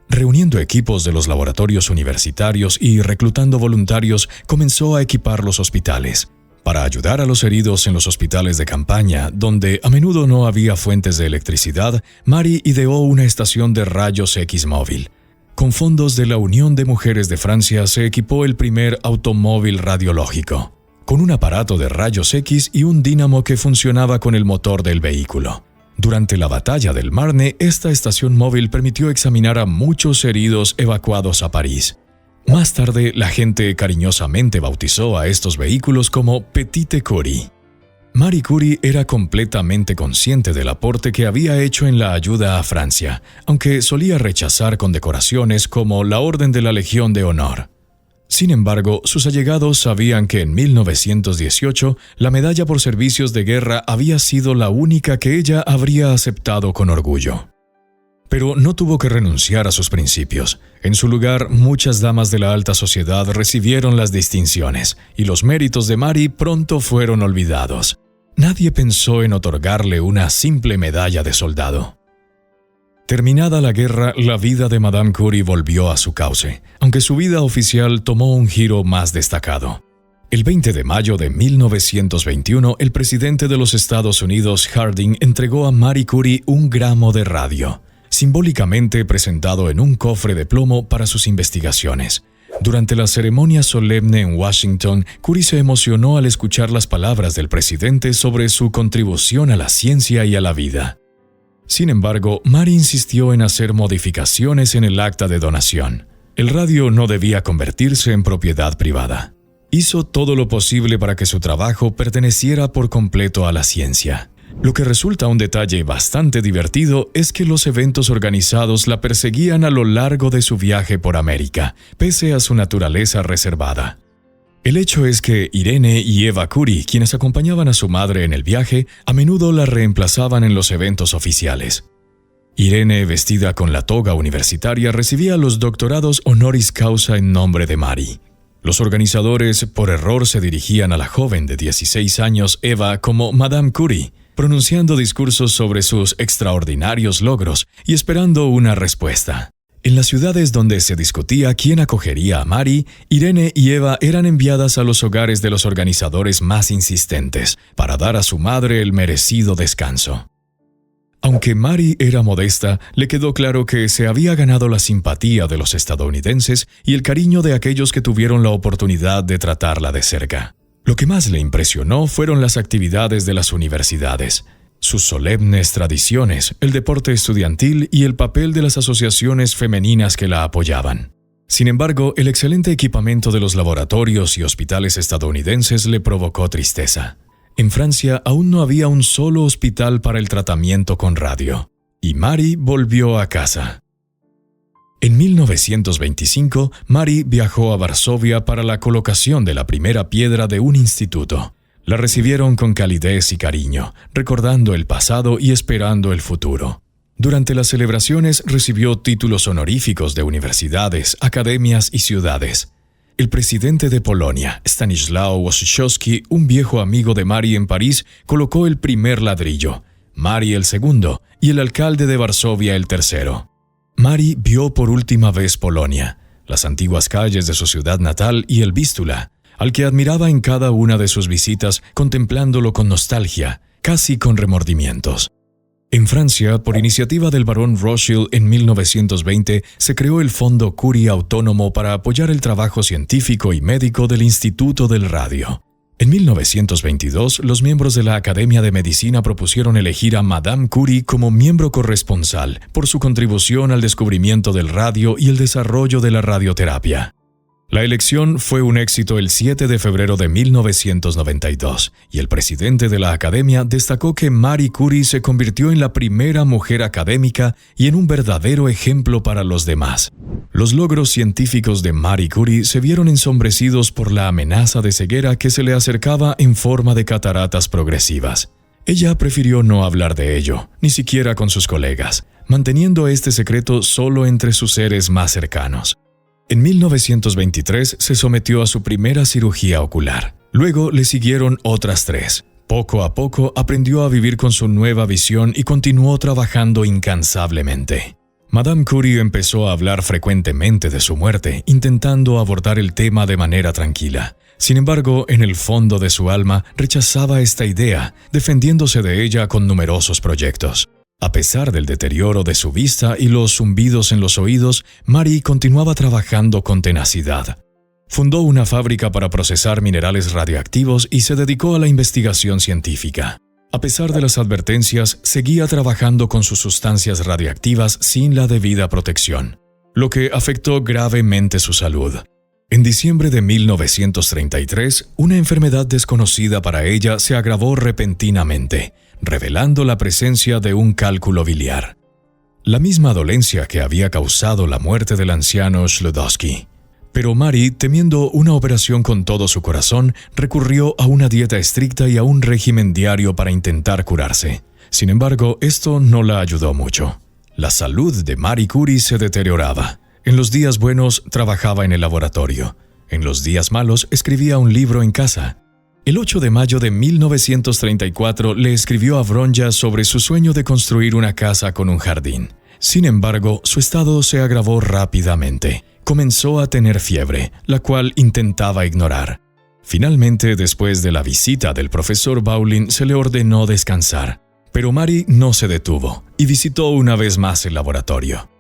Reuniendo equipos de los laboratorios universitarios y reclutando voluntarios, comenzó a equipar los hospitales. Para ayudar a los heridos en los hospitales de campaña, donde a menudo no había fuentes de electricidad, Marie ideó una estación de rayos X móvil. Con fondos de la Unión de Mujeres de Francia se equipó el primer automóvil radiológico, con un aparato de rayos X y un dínamo que funcionaba con el motor del vehículo. Durante la batalla del Marne, esta estación móvil permitió examinar a muchos heridos evacuados a París. Más tarde, la gente cariñosamente bautizó a estos vehículos como Petite Curie. Marie Curie era completamente consciente del aporte que había hecho en la ayuda a Francia, aunque solía rechazar condecoraciones como la Orden de la Legión de Honor. Sin embargo, sus allegados sabían que en 1918 la medalla por servicios de guerra había sido la única que ella habría aceptado con orgullo. Pero no tuvo que renunciar a sus principios. En su lugar, muchas damas de la alta sociedad recibieron las distinciones, y los méritos de Marie pronto fueron olvidados. Nadie pensó en otorgarle una simple medalla de soldado. Terminada la guerra, la vida de Madame Curie volvió a su cauce, aunque su vida oficial tomó un giro más destacado. El 20 de mayo de 1921, el presidente de los Estados Unidos, Harding, entregó a Marie Curie un gramo de radio, simbólicamente presentado en un cofre de plomo para sus investigaciones. Durante la ceremonia solemne en Washington, Curie se emocionó al escuchar las palabras del presidente sobre su contribución a la ciencia y a la vida. Sin embargo, Marie insistió en hacer modificaciones en el acta de donación. El radio no debía convertirse en propiedad privada. Hizo todo lo posible para que su trabajo perteneciera por completo a la ciencia. Lo que resulta un detalle bastante divertido es que los eventos organizados la perseguían a lo largo de su viaje por América, pese a su naturaleza reservada. El hecho es que Irene y Eva Curie, quienes acompañaban a su madre en el viaje, a menudo la reemplazaban en los eventos oficiales. Irene, vestida con la toga universitaria, recibía los doctorados honoris causa en nombre de Marie. Los organizadores, por error, se dirigían a la joven de 16 años, Eva, como Madame Curie, pronunciando discursos sobre sus extraordinarios logros y esperando una respuesta. En las ciudades donde se discutía quién acogería a Marie, Irene y Eva eran enviadas a los hogares de los organizadores más insistentes para dar a su madre el merecido descanso. Aunque Marie era modesta, le quedó claro que se había ganado la simpatía de los estadounidenses y el cariño de aquellos que tuvieron la oportunidad de tratarla de cerca. Lo que más le impresionó fueron las actividades de las universidades, sus solemnes tradiciones, el deporte estudiantil y el papel de las asociaciones femeninas que la apoyaban. Sin embargo, el excelente equipamiento de los laboratorios y hospitales estadounidenses le provocó tristeza. En Francia aún no había un solo hospital para el tratamiento con radio, y Marie volvió a casa. En 1925, Marie viajó a Varsovia para la colocación de la primera piedra de un instituto. La recibieron con calidez y cariño, recordando el pasado y esperando el futuro. Durante las celebraciones recibió títulos honoríficos de universidades, academias y ciudades. El presidente de Polonia, Stanislaw Ossowski, un viejo amigo de Marie en París, colocó el primer ladrillo, Marie el segundo y el alcalde de Varsovia el tercero. Marie vio por última vez Polonia, las antiguas calles de su ciudad natal y el Vístula, al que admiraba en cada una de sus visitas, contemplándolo con nostalgia, casi con remordimientos. En Francia, por iniciativa del barón Rothschild en 1920, se creó el Fondo Curie Autónomo para apoyar el trabajo científico y médico del Instituto del Radio. En 1922, los miembros de la Academia de Medicina propusieron elegir a Madame Curie como miembro corresponsal por su contribución al descubrimiento del radio y el desarrollo de la radioterapia. La elección fue un éxito el 7 de febrero de 1992, y el presidente de la Academia destacó que Marie Curie se convirtió en la primera mujer académica y en un verdadero ejemplo para los demás. Los logros científicos de Marie Curie se vieron ensombrecidos por la amenaza de ceguera que se le acercaba en forma de cataratas progresivas. Ella prefirió no hablar de ello, ni siquiera con sus colegas, manteniendo este secreto solo entre sus seres más cercanos. En 1923 se sometió a su primera cirugía ocular. Luego le siguieron otras 3. Poco a poco aprendió a vivir con su nueva visión y continuó trabajando incansablemente. Madame Curie empezó a hablar frecuentemente de su muerte, intentando abordar el tema de manera tranquila. Sin embargo, en el fondo de su alma rechazaba esta idea, defendiéndose de ella con numerosos proyectos. A pesar del deterioro de su vista y los zumbidos en los oídos, Marie continuaba trabajando con tenacidad. Fundó una fábrica para procesar minerales radioactivos y se dedicó a la investigación científica. A pesar de las advertencias, seguía trabajando con sus sustancias radiactivas sin la debida protección, lo que afectó gravemente su salud. En diciembre de 1933, una enfermedad desconocida para ella se agravó repentinamente, revelando la presencia de un cálculo biliar. La misma dolencia que había causado la muerte del anciano Sklodowsky. Pero Marie, temiendo una operación con todo su corazón, recurrió a una dieta estricta y a un régimen diario para intentar curarse. Sin embargo, esto no la ayudó mucho. La salud de Marie Curie se deterioraba. En los días buenos trabajaba en el laboratorio. En los días malos escribía un libro en casa. El 8 de mayo de 1934 le escribió a Vronja sobre su sueño de construir una casa con un jardín. Sin embargo, su estado se agravó rápidamente. Comenzó a tener fiebre, la cual intentaba ignorar. Finalmente, después de la visita del profesor Bauling, se le ordenó descansar. Pero Marie no se detuvo y visitó una vez más el laboratorio.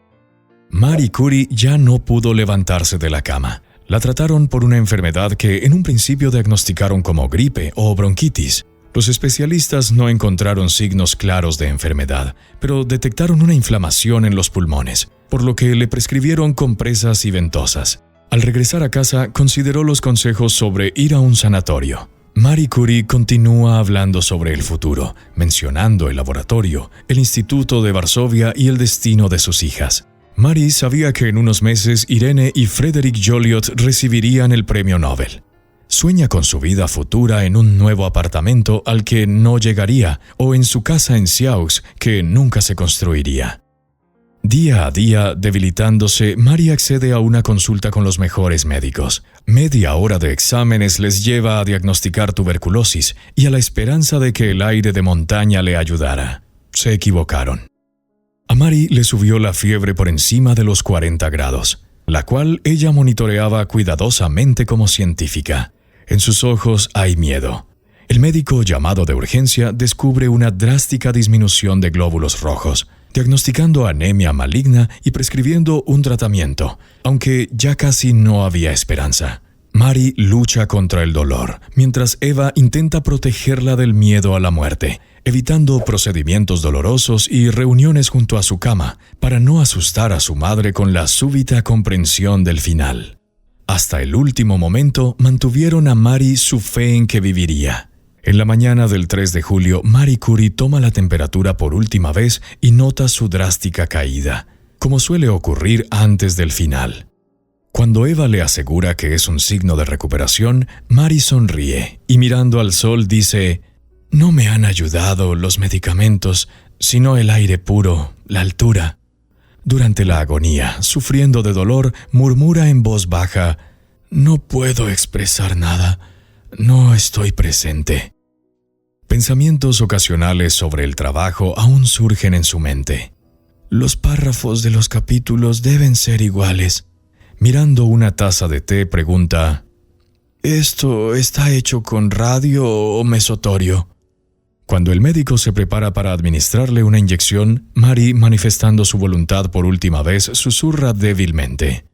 Marie Curie ya no pudo levantarse de la cama. La trataron por una enfermedad que en un principio diagnosticaron como gripe o bronquitis. Los especialistas no encontraron signos claros de enfermedad, pero detectaron una inflamación en los pulmones, por lo que le prescribieron compresas y ventosas. Al regresar a casa, consideró los consejos sobre ir a un sanatorio. Marie Curie continúa hablando sobre el futuro, mencionando el laboratorio, el Instituto de Varsovia y el destino de sus hijas. Marie sabía que en unos meses Irene y Frederick Joliot recibirían el premio Nobel. Sueña con su vida futura en un nuevo apartamento al que no llegaría o en su casa en Siaux que nunca se construiría. Día a día, debilitándose, Marie accede a una consulta con los mejores médicos. Media hora de exámenes les lleva a diagnosticar tuberculosis y a la esperanza de que el aire de montaña le ayudara. Se equivocaron. A Marie le subió la fiebre por encima de los 40 grados, la cual ella monitoreaba cuidadosamente como científica. En sus ojos hay miedo. El médico llamado de urgencia descubre una drástica disminución de glóbulos rojos, diagnosticando anemia maligna y prescribiendo un tratamiento, aunque ya casi no había esperanza. Marie lucha contra el dolor, mientras Eva intenta protegerla del miedo a la muerte, evitando procedimientos dolorosos y reuniones junto a su cama para no asustar a su madre con la súbita comprensión del final. Hasta el último momento mantuvieron a Marie su fe en que viviría. En la mañana del 3 de julio, Marie Curie toma la temperatura por última vez y nota su drástica caída, como suele ocurrir antes del final. Cuando Eva le asegura que es un signo de recuperación, Marie sonríe y mirando al sol dice: «No me han ayudado los medicamentos, sino el aire puro, la altura». Durante la agonía, sufriendo de dolor, murmura en voz baja: «No puedo expresar nada, no estoy presente». Pensamientos ocasionales sobre el trabajo aún surgen en su mente. Los párrafos de los capítulos deben ser iguales. Mirando una taza de té, pregunta: ¿esto está hecho con radio o mesotorio? Cuando el médico se prepara para administrarle una inyección, Marie, manifestando su voluntad por última vez, susurra débilmente: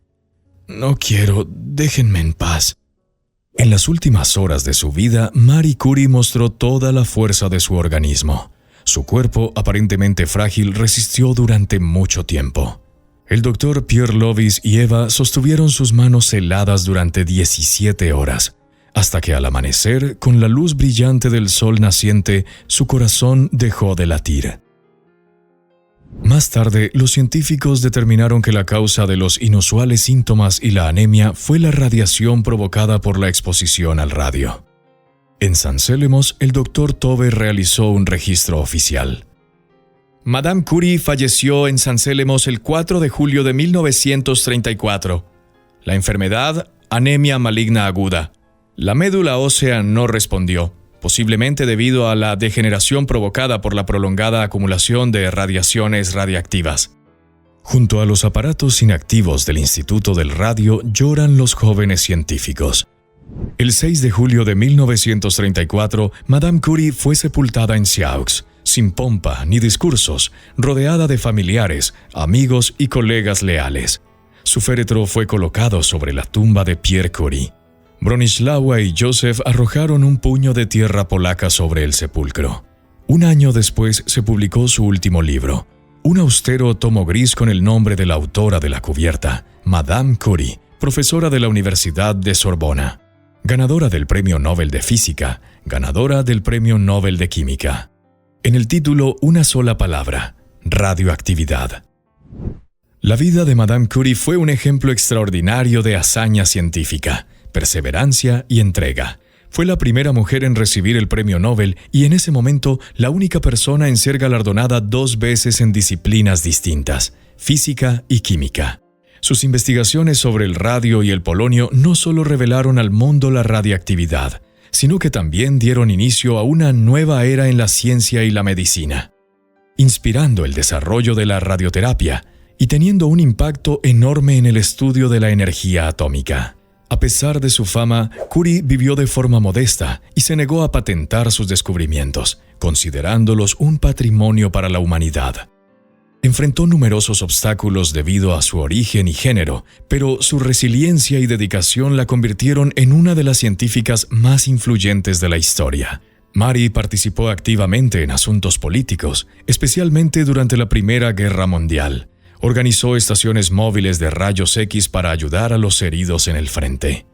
«No quiero, déjenme en paz». En las últimas horas de su vida, Marie Curie mostró toda la fuerza de su organismo. Su cuerpo, aparentemente frágil, resistió durante mucho tiempo. El doctor Pierre Lovis y Eva sostuvieron sus manos heladas durante 17 horas, hasta que al amanecer, con la luz brillante del sol naciente, su corazón dejó de latir. Más tarde, los científicos determinaron que la causa de los inusuales síntomas y la anemia fue la radiación provocada por la exposición al radio. En San Célemos, el Dr. Tove realizó un registro oficial. Madame Curie falleció en San Célemos el 4 de julio de 1934. La enfermedad, anemia maligna aguda. La médula ósea no respondió, posiblemente debido a la degeneración provocada por la prolongada acumulación de radiaciones radiactivas. Junto a los aparatos inactivos del Instituto del Radio lloran los jóvenes científicos. El 6 de julio de 1934, Madame Curie fue sepultada en Siaux, sin pompa ni discursos, rodeada de familiares, amigos y colegas leales. Su féretro fue colocado sobre la tumba de Pierre Curie. Bronislawa y Joseph arrojaron un puño de tierra polaca sobre el sepulcro. Un año después se publicó su último libro, un austero tomo gris con el nombre de la autora de la cubierta, Madame Curie, profesora de la Universidad de Sorbona, ganadora del Premio Nobel de Física, ganadora del Premio Nobel de Química. En el título, una sola palabra: radioactividad. La vida de Madame Curie fue un ejemplo extraordinario de hazaña científica, perseverancia y entrega. Fue la primera mujer en recibir el Premio Nobel y en ese momento la única persona en ser galardonada 2 veces en disciplinas distintas, física y química. Sus investigaciones sobre el radio y el polonio no solo revelaron al mundo la radiactividad, sino que también dieron inicio a una nueva era en la ciencia y la medicina, inspirando el desarrollo de la radioterapia y teniendo un impacto enorme en el estudio de la energía atómica. A pesar de su fama, Curie vivió de forma modesta y se negó a patentar sus descubrimientos, considerándolos un patrimonio para la humanidad. Enfrentó numerosos obstáculos debido a su origen y género, pero su resiliencia y dedicación la convirtieron en una de las científicas más influyentes de la historia. Marie participó activamente en asuntos políticos, especialmente durante la Primera Guerra Mundial. Organizó estaciones móviles de rayos X para ayudar a los heridos en el frente.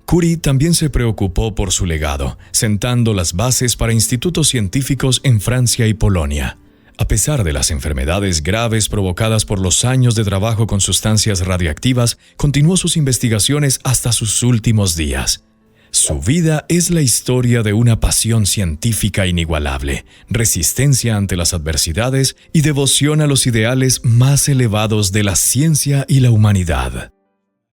Curie también se preocupó por su legado, sentando las bases para institutos científicos en Francia y Polonia. A pesar de las enfermedades graves provocadas por los años de trabajo con sustancias radiactivas, continuó sus investigaciones hasta sus últimos días. Su vida es la historia de una pasión científica inigualable, resistencia ante las adversidades y devoción a los ideales más elevados de la ciencia y la humanidad.